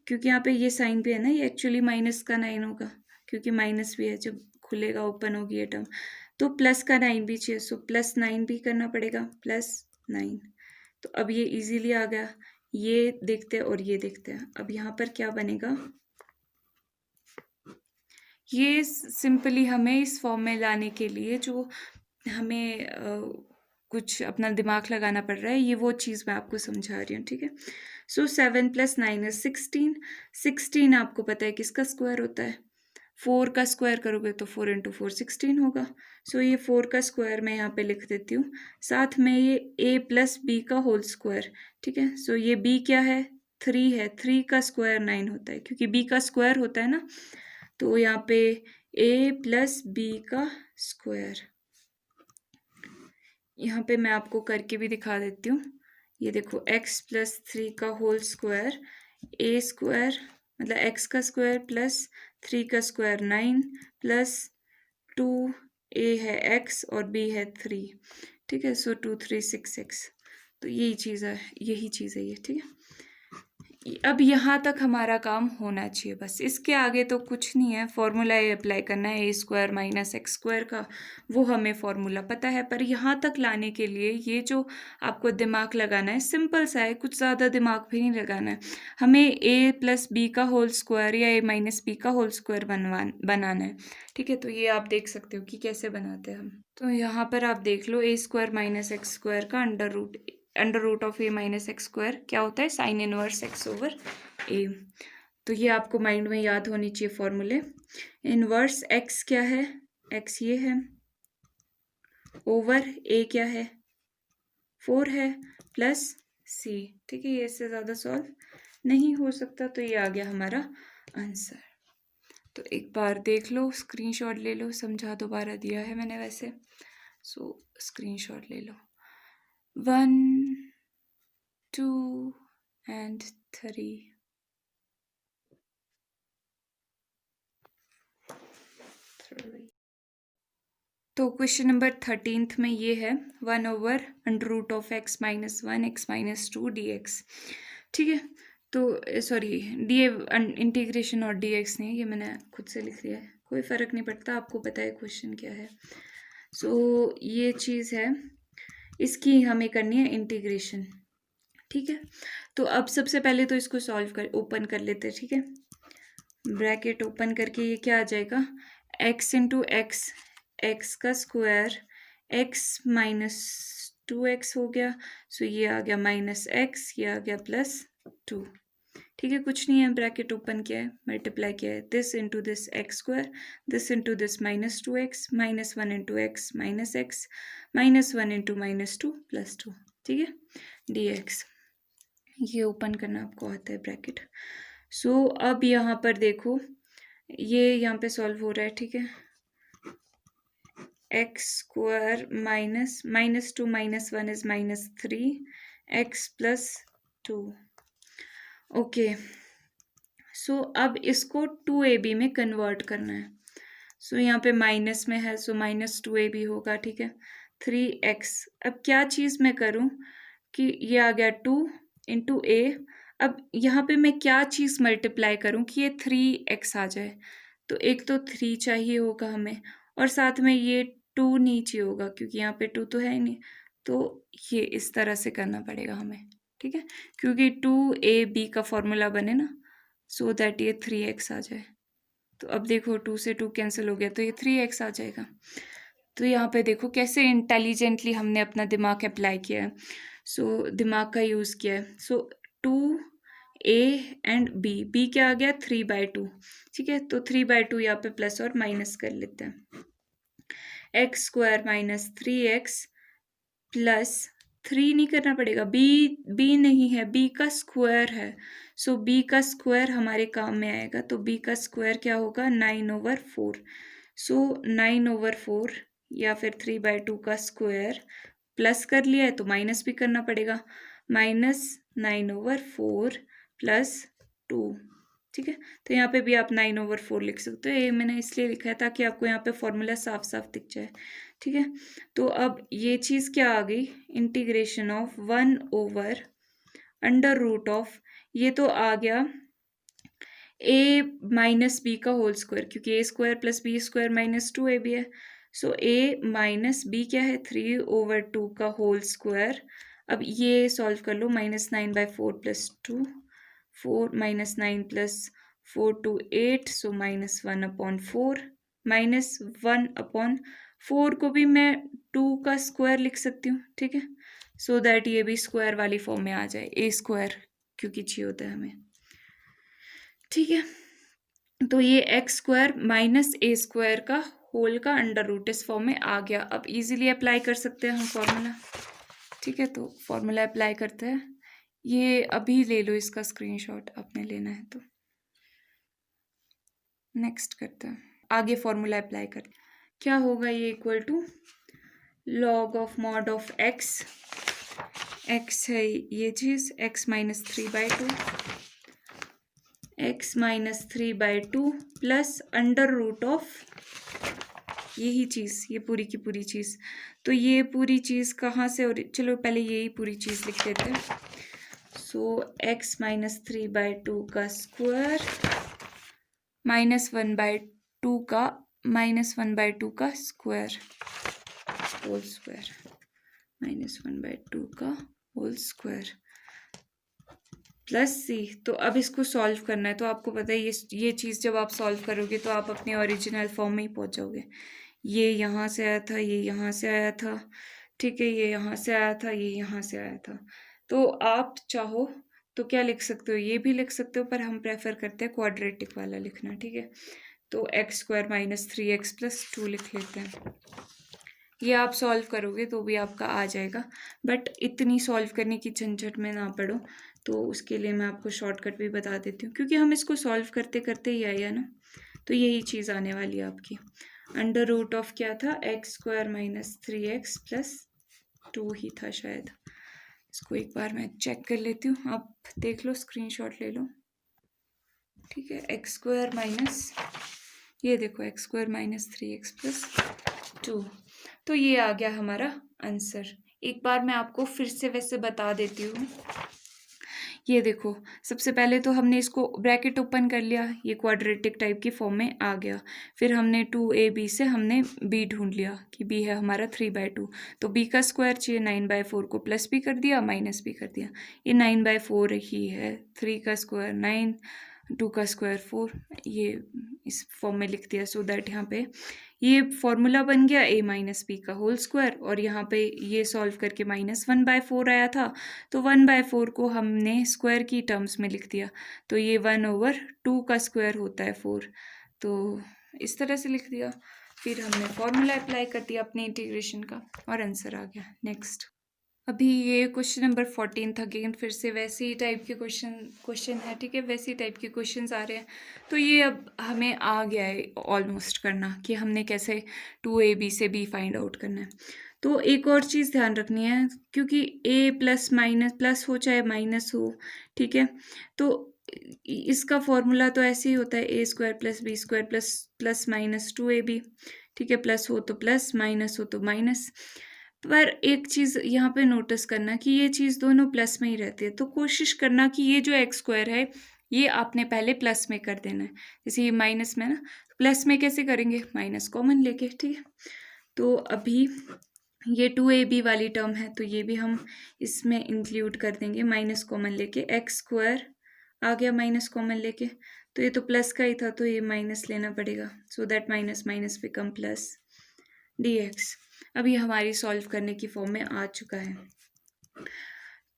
क्योंकि यहाँ पे ये साइन भी है ना, ये एक्चुअली -9 होगा, क्योंकि माइनस भी है जब खुलेगा, ओपन होगी ये टर्म। तो प्लस का 9 भी चाहिए, सो +9 भी करना पड़ेगा, +9। तो अब ये इजीली आ गया, ये देखते हैं और ये देखते हैं। अब यहाँ पर क्या बनेगा, ये सिंपली हमें इस फॉर्म में लाने के लिए जो हमें कुछ अपना दिमाग लगाना पड़ रहा है, ये वो चीज़ मैं आपको समझा रही हूँ, ठीक है। सो 7 + 9 = 16। 16 आपको पता है किसका स्क्वायर होता है, 4 का स्क्वायर करोगे तो 4 × 4 16 होगा। सो ये 4 का स्क्वायर मैं यहाँ पे लिख देती हूँ, साथ में ये a + b का होल स्क्वायर, ठीक है। सो ये b क्या है, 3 है, 3 का स्क्वायर 9 होता है, क्योंकि b का स्क्वायर होता है ना, तो यहाँ पे a + b का स्क्वायर, यहाँ पे मैं आपको करके भी दिखा देती हूँ। ये देखो x + 3 का होल स्क्वायर, a स्क्वायर मतलब x का स्क्वायर प्लस 3 का स्क्वायर 9 प्लस 2a है x और b है 3, ठीक है। सो 2 3 6x, तो यही चीज़ है ये, ठीक है। अब यहाँ तक हमारा काम होना चाहिए, बस इसके आगे तो कुछ नहीं है, फॉर्मूला ये अप्लाई करना है, a² - x² का, वो हमें फॉर्मूला पता है। पर यहाँ तक लाने के लिए ये जो आपको दिमाग लगाना है सिंपल सा है, कुछ ज़्यादा दिमाग भी नहीं लगाना है, हमें a + b का होल स्क्वायर या a - b का होल स्क्वायर बनाना है, ठीक है। तो ये आप देख सकते हो कि कैसे बनाते हैं हम। तो यहाँ पर आप देख लो, a² - x² का √√(a - x² क्या होता है, sin इनवर्स x/a। तो ये आपको माइंड में याद होनी चाहिए फॉर्मूले। इनवर्स x क्या है, x ये है, ओवर a क्या है, 4 है, प्लस c, ठीक है। ये इससे ज़्यादा सॉल्व नहीं हो सकता, तो ये आ गया हमारा आंसर। तो एक बार देख लो, स्क्रीनशॉट ले लो, समझा दोबारा दिया है मैंने वैसे, सो स्क्रीनशॉट ले लो। 1 2 and 3। तो क्वेश्चन नंबर 13 में ये है 1/√(x - 1 x - 2 dx), ठीक है। तो सॉरी, इंटीग्रेशन और dx नहीं, ये मैंने खुद से लिख लिया है, कोई फ़र्क नहीं पड़ता, आपको पता है क्वेश्चन क्या है। सो ये चीज़ है, इसकी हमें करनी है इंटीग्रेशन, ठीक है। तो अब सबसे पहले तो इसको ओपन कर लेते हैं, ठीक है। ब्रैकेट ओपन करके ये क्या आ जाएगा, x × x, x का स्क्वायर x - 2x हो गया, सो ये आ गया -x, ये आ गया +2, ठीक है। कुछ नहीं है, ब्रैकेट ओपन किया है, मल्टीप्लाई किया है, this × this x², this × this -2x, -1 × x -x, -1 × -2 +2, ठीक है, dx। ये ओपन करना आपको आता है ब्रैकेट। सो अब यहाँ पर देखो, ये यहाँ पे सॉल्व हो रहा है, ठीक है। x² - -2 - 1 is -3x + 2, okay. सो अब इसको 2ab में कन्वर्ट करना है। सो यहाँ पे माइनस में है, सो -2ab होगा, ठीक है। 3x, अब क्या चीज़ मैं करूँ कि ये आ गया 2 × a, अब यहाँ पे मैं क्या चीज़ मल्टीप्लाई करूँ कि ये 3x आ जाए, तो एक तो 3 चाहिए होगा हमें, और साथ में ये 2 नीचे होगा, क्योंकि यहाँ पे 2 तो है ही नहीं, तो ये इस तरह से करना पड़ेगा हमें, ठीक है, क्योंकि 2ab का फॉर्मूला बने ना, सो दैट ये 3x आ जाए। तो अब देखो 2 से 2 कैंसिल हो गया, तो ये 3x आ जाएगा। तो यहाँ पे देखो कैसे इंटेलिजेंटली हमने अपना दिमाग अप्लाई किया है, सो दिमाग का यूज़ किया है। सो 2a एंड b क्या आ गया, 3/2, ठीक है। तो 3/2 यहाँ पे प्लस और माइनस कर लेते हैं, x² - 3x प्लस 3 नहीं करना पड़ेगा, b नहीं है, b का स्क्वायर है, सो b का स्क्वायर हमारे काम में आएगा, तो b का स्क्वायर क्या होगा, 9/4, सो 9/4 या फिर 3/2 का स्क्वायर, प्लस कर लिया है तो माइनस भी करना पड़ेगा, -9/4 +2। ठीक है, तो यहाँ पे भी आप 9/4 लिख सकते हो। ये मैंने इसलिए लिखा है ताकि आपको यहाँ पे फॉर्मूला साफ साफ दिख जाए। ठीक है, तो अब ये चीज़ क्या आ गई, इंटीग्रेशन ऑफ 1/√ऑफ, ये तो आ गया a माइनस बी का होल स्क्वायर, क्योंकि a² + b² - 2ab है। सो a माइनस बी क्या है, 3/2 का होल स्क्वायर। अब ये सॉल्व कर लो, -9/4 + 2, 4 - 9 + 4 2 8, सो -1/4, -1/4 को भी मैं 2 का स्क्वायर लिख सकती हूँ। ठीक है, सो दैट ये भी स्क्वायर वाली फॉर्म में आ जाए, a² क्योंकि चाहिए होता है हमें। ठीक है, तो ये x² - a² का होल का अंडर रूट इस फॉर्म में आ गया। अब इजीली अप्लाई कर सकते हैं हम फॉर्मूला। ठीक है, तो फॉर्मूला अप्लाई करते हैं। ये अभी ले लो इसका स्क्रीनशॉट, आपने लेना है तो। नेक्स्ट करते हैं, आगे फॉर्मूला अप्लाई करते हैं। क्या होगा ये, equal to log of mod of x, x है ये चीज़, x - 3/2, x - 3/2 plus under root of यही चीज़, ये पूरी की पूरी चीज़। तो ये पूरी चीज़ कहाँ से, और चलो पहले यही पूरी चीज़ लिख देते हैं। सो x - 3/2 का स्क्वायर -1/2 का -1/2 का स्क्वायर होल स्क्वायर, -1/2 का होल स्क्वायर प्लस c। तो अब इसको सॉल्व करना है, तो आपको पता है ये चीज़ जब आप सॉल्व करोगे तो आप अपने ओरिजिनल फॉर्म में ही पहुंच जाओगे। ये यहाँ से आया था, ये यहाँ से आया था, ठीक है, ये यहाँ से आया था, ये यहाँ से आया था। तो आप चाहो तो क्या लिख सकते हो, ये भी लिख सकते हो, पर हम प्रेफर करते हैं क्वाड्रेटिक वाला लिखना। ठीक है, तो x² - 3x + 2 लिख लेते हैं। ये आप सॉल्व करोगे तो भी आपका आ जाएगा, बट इतनी सॉल्व करने की झंझट में ना पड़ो, तो उसके लिए मैं आपको शॉर्टकट भी बता देती हूँ, क्योंकि हम इसको सॉल्व करते करते ही आए हैं ना। तो यही चीज़ आने वाली है आपकी, अंडर रूट ऑफ क्या था, x² - 3x + 2 ही था शायद। इसको एक बार मैं चेक कर लेती हूँ, आप देख लो, स्क्रीनशॉट ले लो। ठीक है, ये देखो x² - 3x + 2, तो ये आ गया हमारा आंसर। एक बार मैं आपको फिर से वैसे बता देती हूँ। ये देखो, सबसे पहले तो हमने इसको ब्रैकेट ओपन कर लिया, ये क्वाड्रेटिक टाइप की फॉर्म में आ गया। फिर हमने 2ab से हमने b ढूंढ लिया कि b है हमारा 3/2, तो b का स्क्वायर चाहिए, 9/4 को प्लस भी कर दिया, माइनस भी कर दिया। ये 9/4 ही है, 3 का स्क्वायर 9, 2 का स्क्वायर 4, ये इस फॉर्म में लिख दिया। सो दैट यहाँ पे ये फॉर्मूला बन गया a - b का होल स्क्वायर, और यहाँ पे ये सॉल्व करके -1/4 आया था, तो 1/4 को हमने स्क्वायर की टर्म्स में लिख दिया, तो ये 1/2 का स्क्वायर होता है 4, तो इस तरह से लिख दिया। फिर हमने फॉर्मूला अप्लाई कर दिया अपने इंटीग्रेशन का, और आंसर आ गया। नेक्स्ट, अभी ये क्वेश्चन नंबर 14 था, अगेन फिर से वैसे ही टाइप के क्वेश्चन है। ठीक है, वैसे ही टाइप के क्वेश्चंस आ रहे हैं। तो ये अब हमें आ गया है ऑलमोस्ट करना, कि हमने कैसे 2ab से b फाइंड आउट करना है। तो एक और चीज़ ध्यान रखनी है, क्योंकि a प्लस माइनस प्लस हो चाहे माइनस हो, ठीक है, तो इसका फॉर्मूला तो ऐसे ही होता है, a² + b² plus minus 2ab। ठीक है, प्लस हो तो प्लस, माइनस हो तो माइनस। पर एक चीज़ यहाँ पे नोटिस करना कि ये चीज़ दोनों प्लस में ही रहती है, तो कोशिश करना कि ये जो x² है ये आपने पहले प्लस में कर देना है। जैसे ये माइनस में ना, प्लस में कैसे करेंगे, माइनस कॉमन लेके। ठीक है, तो अभी ये 2ab वाली टर्म है, तो ये भी हम इसमें इंक्लूड कर देंगे, माइनस कॉमन लेके। x² आ गया माइनस कॉमन लेके, तो ये तो प्लस का ही था, तो ये माइनस लेना पड़ेगा, so that minus minus become plus dx। अभी हमारी सॉल्व करने की फॉर्म में आ चुका है।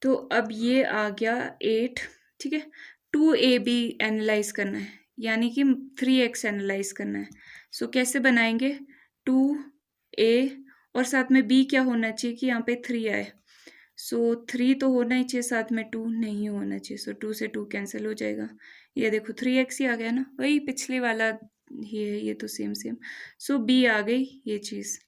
तो अब ये आ गया 8। ठीक है, 2ab एनालाइज करना है, यानी कि 3x एनालाइज करना है। सो कैसे बनाएंगे, 2a और साथ में b क्या होना चाहिए कि यहाँ पे 3 आए, सो 3 तो होना ही चाहिए, साथ में 2 नहीं होना चाहिए, सो 2 से 2 कैंसिल हो जाएगा। ये देखो 3x ही आ गया ना, वही पिछले वाला ही है, ये तो सेम। सो b आ गई ये चीज़,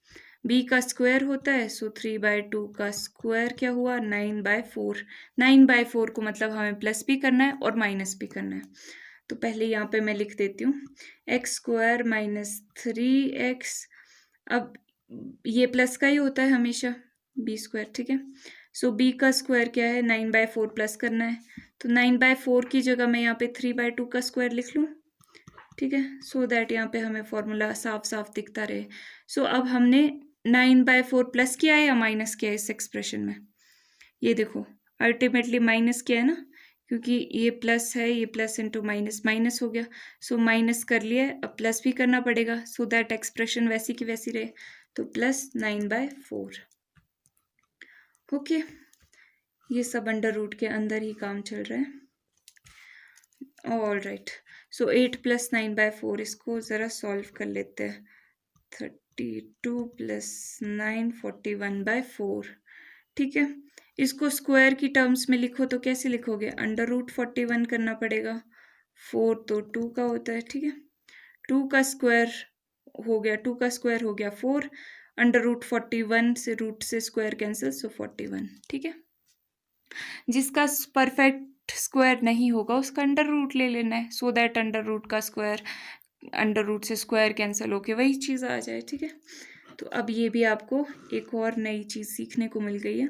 b का स्क्वायर होता है, सो 3/2 का स्क्वायर क्या हुआ 9/4। 9/4 को मतलब हमें प्लस भी करना है और माइनस भी करना है। तो पहले यहाँ पे मैं लिख देती हूँ x² माइनस 3x। अब ये प्लस का ही होता है हमेशा b², ठीक है। सो b का स्क्वायर क्या है 9/4 प्लस करना है, तो 9/4 की जगह मैं यहाँ पे 3/2 का स्क्वायर लिख लूँ, ठीक है, सो दैट यहाँ पे हमें फॉर्मूला साफ साफ दिखता रहे। सो अब हमने 9/4 प्लस किया है या माइनस किया है इस एक्सप्रेशन में, ये देखो अल्टीमेटली माइनस किया है ना, क्योंकि ये प्लस है, ये प्लस इंटू माइनस, माइनस हो गया। सो माइनस कर लिया है, अब प्लस भी करना पड़ेगा, सो दैट एक्सप्रेशन वैसी की वैसी रहे, तो प्लस 9/4। ओके, ये सब अंडर रूट के अंदर ही काम चल रहा है। ऑल राइट, सो 8 + 9/4, इसको ज़रा सॉल्व कर लेते हैं। 32 + 9 41/4, ठीक है। इसको स्क्वायर की टर्म्स में लिखो तो कैसे लिखोगे, √41 करना पड़ेगा, 4 तो 2 का होता है, ठीक है। 2 का स्क्वायर हो गया, 2 का स्क्वायर हो गया 4, √41 से रूट से स्क्वायर कैंसिल, सो 41, ठीक है। जिसका परफेक्ट स्क्वायर नहीं होगा उसका अंडर रूट ले लेना है, सो दैट अंडर रूट का स्क्वायर अंडर रूट से स्क्वायर कैंसिल होके वही चीज़ आ जाए, ठीक है। तो अब ये भी आपको एक और नई चीज़ सीखने को मिल गई है,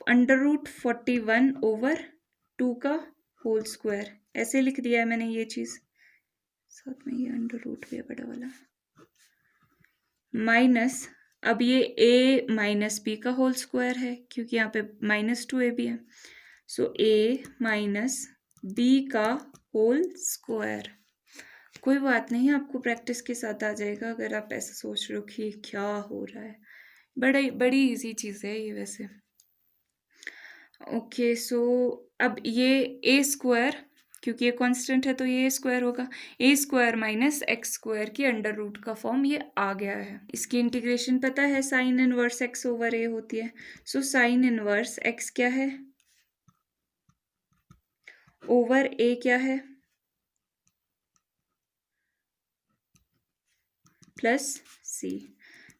√41/2 का होल स्क्वायर, ऐसे लिख दिया है मैंने ये चीज़, साथ में ये अंडर रूट भी है बड़ा वाला, माइनस, अब ये a माइनस b का होल स्क्वायर है क्योंकि यहाँ पे -2ab है, सो a माइनस b का होल स्क्वायर। कोई बात नहीं, आपको प्रैक्टिस के साथ आ जाएगा अगर आप ऐसा सोच रहे हो कि क्या हो रहा है, बड़ी इजी चीज़ है ये वैसे। ओके, सो अब ये a², क्योंकि ये कांस्टेंट है तो ये स्क्वायर होगा, a² माइनस x² की अंडर रूट का फॉर्म ये आ गया है। इसकी इंटीग्रेशन पता है, साइन इनवर्स x/a होती है, सो साइन इनवर्स x क्या है ओवर a क्या है प्लस c।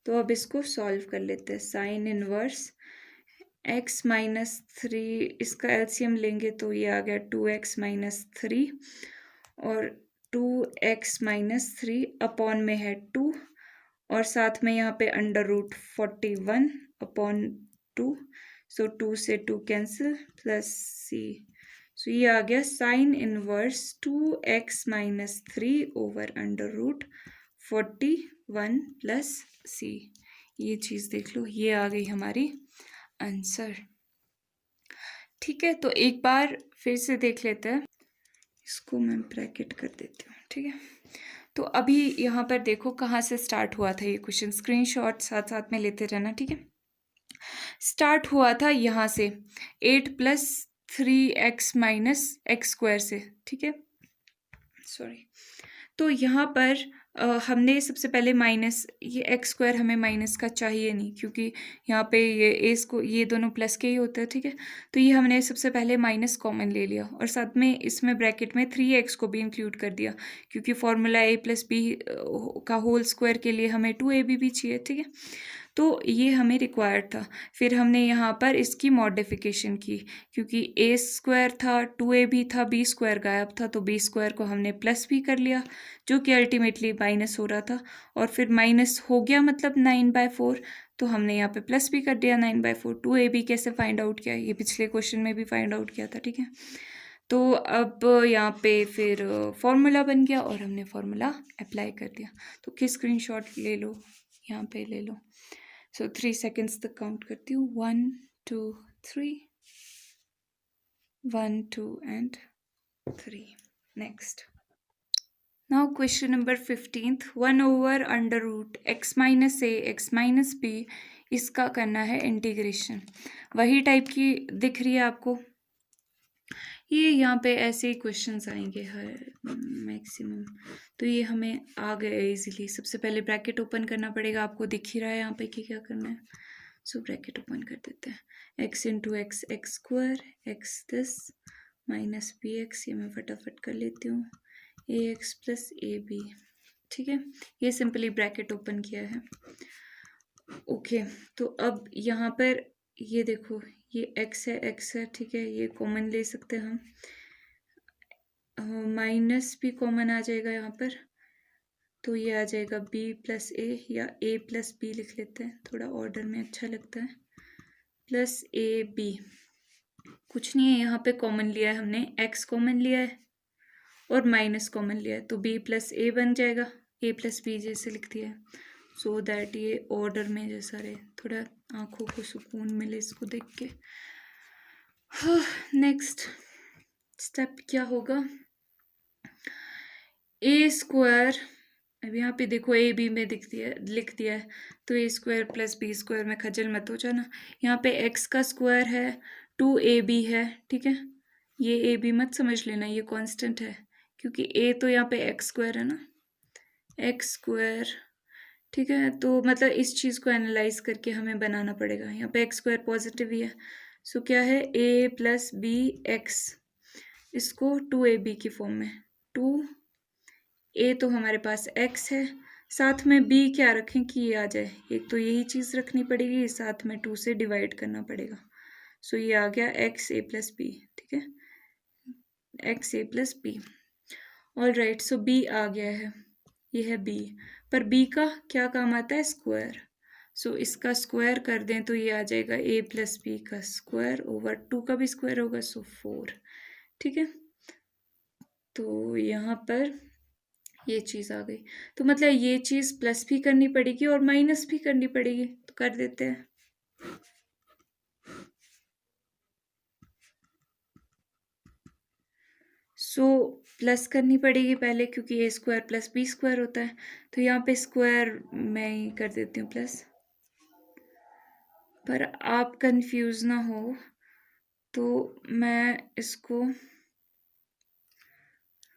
तो अब इसको सॉल्व कर लेते हैं, साइन इनवर्स x माइनस 3, इसका एलसीएम लेंगे तो ये आ गया 2x माइनस 3, और 2x माइनस 3 अपॉन में है 2, और साथ में यहाँ पे √41/2, सो 2 से 2 कैंसिल, प्लस c। सो ये आ गया sine inverse 2x minus 3 over √41 plus c। ये चीज़ देख लो, ये आ गई हमारी आंसर, ठीक है। तो एक बार फिर से देख लेते हैं, इसको मैं ब्रैकेट कर देती हूँ, ठीक है। तो अभी यहाँ पर देखो कहाँ से स्टार्ट हुआ था ये क्वेश्चन, स्क्रीनशॉट साथ साथ में लेते रहना, ठीक है। स्टार्ट हुआ था यहाँ से 8 + 3x माइनस x² से, ठीक है, सॉरी। तो यहाँ पर हमने सबसे पहले माइनस, ये x² हमें माइनस का चाहिए नहीं क्योंकि यहाँ पे ये दोनों प्लस के ही होते हैं, ठीक है। तो ये हमने सबसे पहले माइनस कॉमन ले लिया और साथ में इसमें ब्रैकेट में 3x को भी इंक्लूड कर दिया क्योंकि फॉर्मूला a + b का होल स्क्वायर के लिए हमें 2ab भी चाहिए, ठीक है। तो ये हमें रिक्वायर्ड था। फिर हमने यहाँ पर इसकी मॉडिफिकेशन की क्योंकि a² था, 2ab था, b² गायब था, तो b² को हमने प्लस भी कर लिया जो कि अल्टीमेटली माइनस हो रहा था, और फिर माइनस हो गया मतलब 9/4, तो हमने यहाँ पे प्लस भी कर दिया 9/4। 2ab कैसे फाइंड आउट किया, ये पिछले क्वेश्चन में भी फाइंड आउट किया था, ठीक है। तो अब यहाँ पे फिर फॉर्मूला बन गया और हमने फॉर्मूला अप्लाई कर दिया। तो कि स्क्रीनशॉट ले लो, यहाँ पे ले लो। सो 3 सेकेंड्स तक काउंट करती हूँ, 1 2 3, 1 2 and 3। Next, now question number 15th, 1/√x minus a x minus b, इसका करना है इंटीग्रेशन। वही टाइप की दिख रही है आपको, ये यहाँ पे ऐसे ही क्वेश्चंस आएंगे हर मैक्सिमम, तो ये हमें आ गए इजीली। सबसे पहले ब्रैकेट ओपन करना पड़ेगा, आपको दिख ही रहा है यहाँ पे कि क्या करना है। सो ब्रैकेट ओपन कर देते हैं, x × x x², x this minus bx, ये मैं फटाफट कर लेती हूँ, ax + ab, ठीक है। ये सिंपली ब्रैकेट ओपन किया है। ओके, तो अब यहाँ पर ये देखो, ये x है, ठीक है, ये कॉमन ले सकते हैं हम, माइनस भी कॉमन आ जाएगा यहाँ पर, तो ये आ जाएगा b प्लस ए, या a प्लस बी लिख लेते हैं, थोड़ा ऑर्डर में अच्छा लगता है, प्लस ए बी। कुछ नहीं है, यहाँ पे कॉमन लिया है हमने, x कॉमन लिया है और माइनस कॉमन लिया है, तो b प्लस ए बन जाएगा, a प्लस बी जैसे लिख दिया है, सो दैट ये ऑर्डर में जैसा रहे, थोड़ा आंखों को सुकून मिले इसको देख के। हाँ, नेक्स्ट स्टेप क्या होगा, ए स्क्वायर, अब यहाँ पे देखो ए बी में लिख दिया है, तो ए स्क्वायर प्लस बी स्क्वायर में खजल मत हो जाना। यहाँ पे एक्स का स्क्वायर है, 2ab है, ठीक है, ये ए बी मत समझ लेना, ये कांस्टेंट है, क्योंकि ए तो यहाँ पे एक्स स्क्वायर है ना, एक्स स्क्वायर, ठीक है, तो मतलब इस चीज़ को एनालाइज करके हमें बनाना पड़ेगा। यहाँ पे एक्स स्क्वायर पॉजिटिव ही है, सो क्या है, ए प्लस बी एक्स, इसको 2ab की फॉर्म में, 2a तो हमारे पास x है, साथ में b क्या रखें कि ये आ जाए, एक तो यही चीज़ रखनी पड़ेगी, साथ में 2 से डिवाइड करना पड़ेगा, सो ये आ गया x a प्लस बी, ठीक है, x a plus B. All right, so b आ गया है, ये है b, पर b का क्या काम आता है, स्क्वायर, सो इसका स्क्वायर कर दें तो ये आ जाएगा a प्लस बी का स्क्वायर ओवर 2 का भी स्क्वायर होगा, सो 4, ठीक है, तो यहाँ पर ये चीज़ आ गई, तो मतलब ये चीज़ प्लस भी करनी पड़ेगी और माइनस भी करनी पड़ेगी, तो कर देते हैं। सो प्लस करनी पड़ेगी पहले, क्योंकि ए स्क्वायर प्लस बी स्क्वायर होता है, तो यहाँ पे स्क्वायर मैं ही कर देती हूँ प्लस, पर आप कंफ्यूज ना हो तो मैं इसको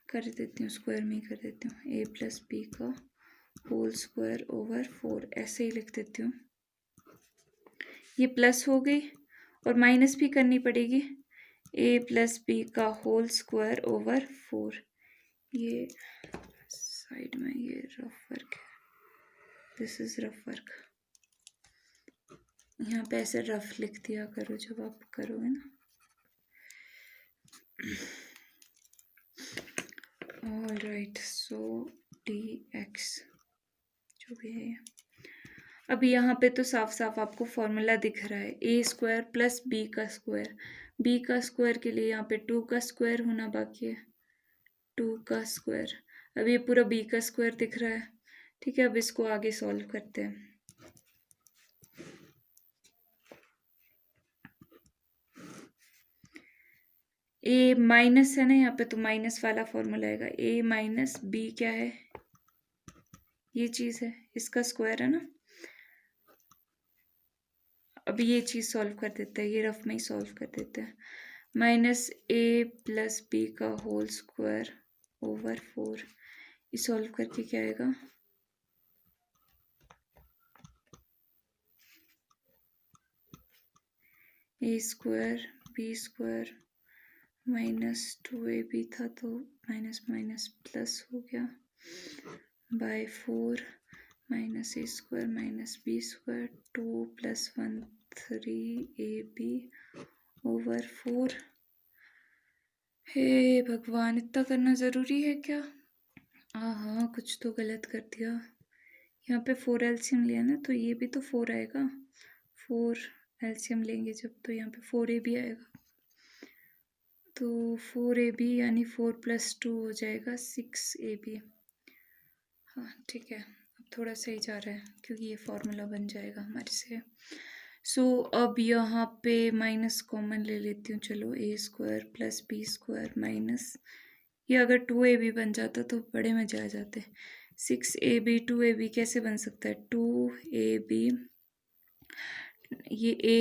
कर देती हूँ, स्क्वायर में ही कर देती हूँ, ए प्लस बी का होल स्क्वायर ओवर 4, ऐसे ही लिख देती हूँ, ये प्लस हो गई और माइनस भी करनी पड़ेगी, ए प्लस बी का होल स्क्वायर ओवर 4, ये साइड में ये रफ वर्क है, दिस इज रफ वर्क, यहाँ पे ऐसे रफ लिख दिया करो जब आप करोगे ना। ऑल राइट, सो dx जो भी है, अब यहाँ पे तो साफ साफ आपको फॉर्मूला दिख रहा है, ए स्क्वायर प्लस बी का स्क्वायर, बी का स्क्वायर के लिए यहाँ पे 2 का स्क्वायर होना बाकी है, 2 का स्क्वायर, अब ये पूरा बी का स्क्वायर दिख रहा है, ठीक है, अब इसको आगे सॉल्व करते हैं। ए माइनस है ना यहाँ पे, तो माइनस वाला फॉर्मूला आएगा, ए माइनस बी क्या है, ये चीज़ है, इसका स्क्वायर है ना, अब ये चीज़ सॉल्व कर देते हैं, ये रफ में ही सॉल्व कर देते हैं, माइनस ए प्लस बी का होल स्क्वायर ओवर 4, ये सॉल्व करके क्या आएगा, A square B square minus 2ab था, तो माइनस माइनस प्लस हो गया, by 4 minus A square minus B square, 2 प्लस 1 3ab ओवर 4, हे भगवान, इतना करना ज़रूरी है क्या, हाँ कुछ तो गलत कर दिया, यहाँ पे 4 एलसीएम लिया ना, तो ये भी तो 4 आएगा, 4 एलसीएम लेंगे जब, तो यहाँ पे 4ab आएगा, तो 4ab यानी 4 + 2 हो जाएगा 6ab, हाँ ठीक है, अब थोड़ा सही जा रहा है क्योंकि ये फॉर्मूला बन जाएगा हमारे से। सो अब यहाँ पे माइनस कॉमन ले लेती हूँ, चलो, A square plus B square minus, ये अगर 2ab बन जाता तो बड़े मजे आ जाते, 6ab 2ab कैसे बन सकता है, 2ab, ये a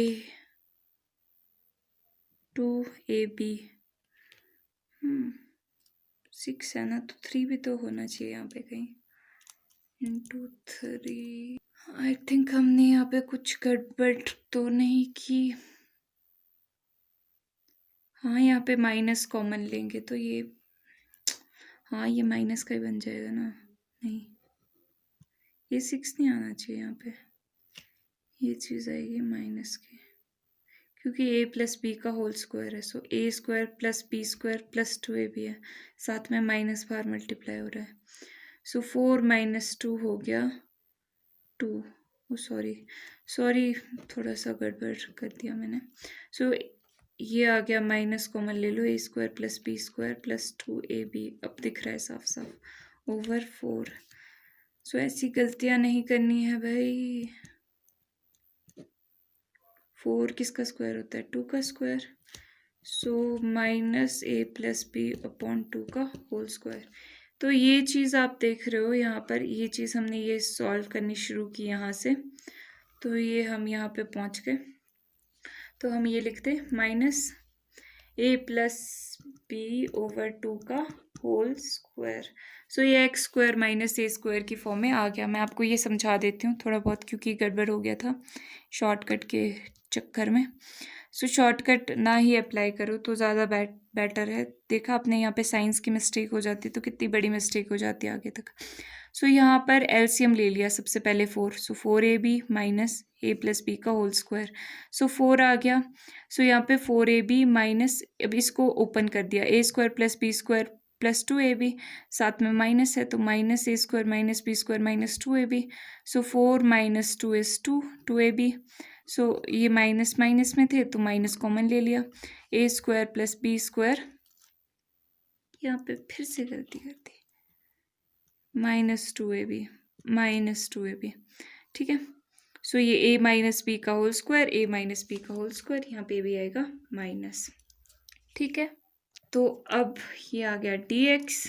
2ab 6 है ना, तो 3 भी तो होना चाहिए यहाँ पे कहीं, इंटू 3, आई थिंक हमने यहाँ पे कुछ गड़बड़ तो नहीं की, हाँ यहाँ पे माइनस कॉमन लेंगे तो ये, हाँ ये माइनस का ही बन जाएगा ना, नहीं ये 6 नहीं आना चाहिए यहाँ पे, ये चीज़ आएगी माइनस की, क्योंकि ए प्लस बी का होल स्क्वायर है, so A square plus B square plus 2ab है, साथ में माइनस बाहर मल्टीप्लाई हो रहा है, सो 4 माइनस 2 हो गया 2। सॉरी थोड़ा सा गड़बड़ कर दिया मैंने। सो ये आ गया, माइनस कॉमन ले लो, A square plus B square plus 2ab, अब दिख रहा है साफ साफ, ओवर 4। सो ऐसी गलतियां नहीं करनी है भाई। 4 किसका स्क्वायर होता है? 2 का square. So minus A plus B upon 2 का होल स्क्वायर। तो ये चीज़ आप देख रहे हो यहाँ पर, ये चीज़ हमने ये सॉल्व करनी शुरू की यहाँ से, तो ये हम यहाँ पे पहुँच गए। तो हम ये लिखते minus A plus B over 2 का होल स्क्वायर। सो ये x square minus A square की फॉर्म में आ गया। मैं आपको ये समझा देती हूँ थोड़ा बहुत, क्योंकि गड़बड़ हो गया था शॉर्टकट के चक्कर में। सो शॉर्टकट ना ही अप्लाई करो तो ज़्यादा बेटर है। देखा आपने, यहाँ पे साइंस की मिस्टेक हो जाती तो कितनी बड़ी मिस्टेक हो जाती है आगे तक। सो यहाँ पर एलसीएम ले लिया सबसे पहले 4, सो 4ab minus A plus B का होल स्क्वायर, सो 4 आ गया। सो यहाँ पे 4ab माइनस, अब इसको ओपन कर दिया, A square plus B square plus 2ab, साथ में माइनस है तो minus A square minus B square minus 2ab, so 4 minus 2 is 2ab। So ये माइनस माइनस में थे तो माइनस कॉमन ले लिया, ए स्क्वायर प्लस बी स्क्वायर, यहाँ पे फिर से गलती कर दी, माइनस 2ab, ठीक है। सो ये a माइनस बी का whole square, a minus B का होल स्क्वायर, यहाँ पे भी आएगा माइनस, ठीक है। तो अब ये आ गया dx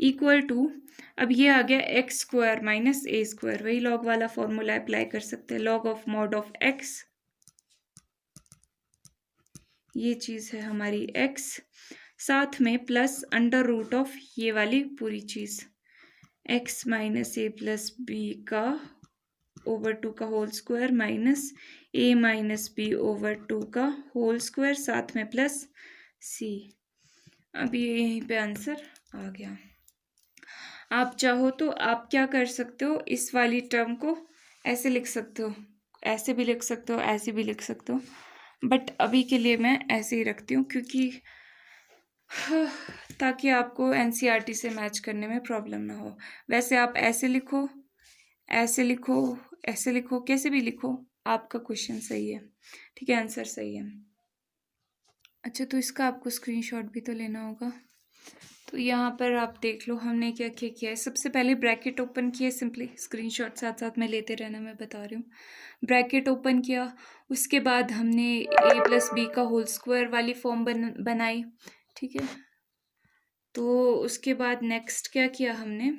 इक्वल टू, अब ये आ गया x square minus A square, वही लॉग वाला फॉर्मूला अप्लाई कर सकते हैं, log of mod of x, ये चीज़ है हमारी x, साथ में प्लस अंडर रूट ऑफ ये वाली पूरी चीज़, x minus A plus B का ओवर 2 का होल स्क्वायर माइनस ए माइनस बी ओवर 2 का होल स्क्वायर, साथ में प्लस c। अब ये यहीं पे आंसर आ गया। आप चाहो तो आप क्या कर सकते हो, इस वाली टर्म को ऐसे लिख सकते हो, ऐसे भी लिख सकते हो, ऐसे भी लिख सकते हो, बट अभी के लिए मैं ऐसे ही रखती हूँ, क्योंकि ताकि आपको एनसीईआरटी से मैच करने में प्रॉब्लम ना हो। वैसे आप ऐसे लिखो, ऐसे लिखो, ऐसे लिखो, कैसे भी लिखो, आपका क्वेश्चन सही है, ठीक है, आंसर सही है। अच्छा, तो इसका आपको स्क्रीनशॉट भी तो लेना होगा। तो यहाँ पर आप देख लो हमने क्या क्या किया है। सबसे पहले ब्रैकेट ओपन किया, सिंपली स्क्रीनशॉट साथ साथ में लेते रहना, मैं बता रही हूँ। ब्रैकेट ओपन किया, उसके बाद हमने a प्लस बी का होल स्क्वायर वाली फॉर्म बनाई, ठीक है। तो उसके बाद नेक्स्ट क्या किया हमने,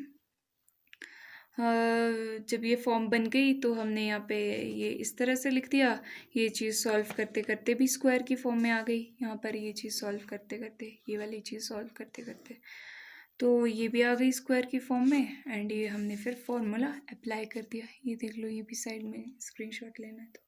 जब ये फॉर्म बन गई तो हमने यहाँ पे ये इस तरह से लिख दिया, ये चीज़ सॉल्व करते करते भी स्क्वायर की फॉर्म में आ गई, यहाँ पर ये चीज़ सॉल्व करते करते, ये वाली चीज़ सॉल्व करते करते, तो ये भी आ गई स्क्वायर की फॉर्म में, एंड ये हमने फिर फॉर्मूला अप्लाई कर दिया। ये देख लो, ये भी साइड में स्क्रीनशॉट लेना है तो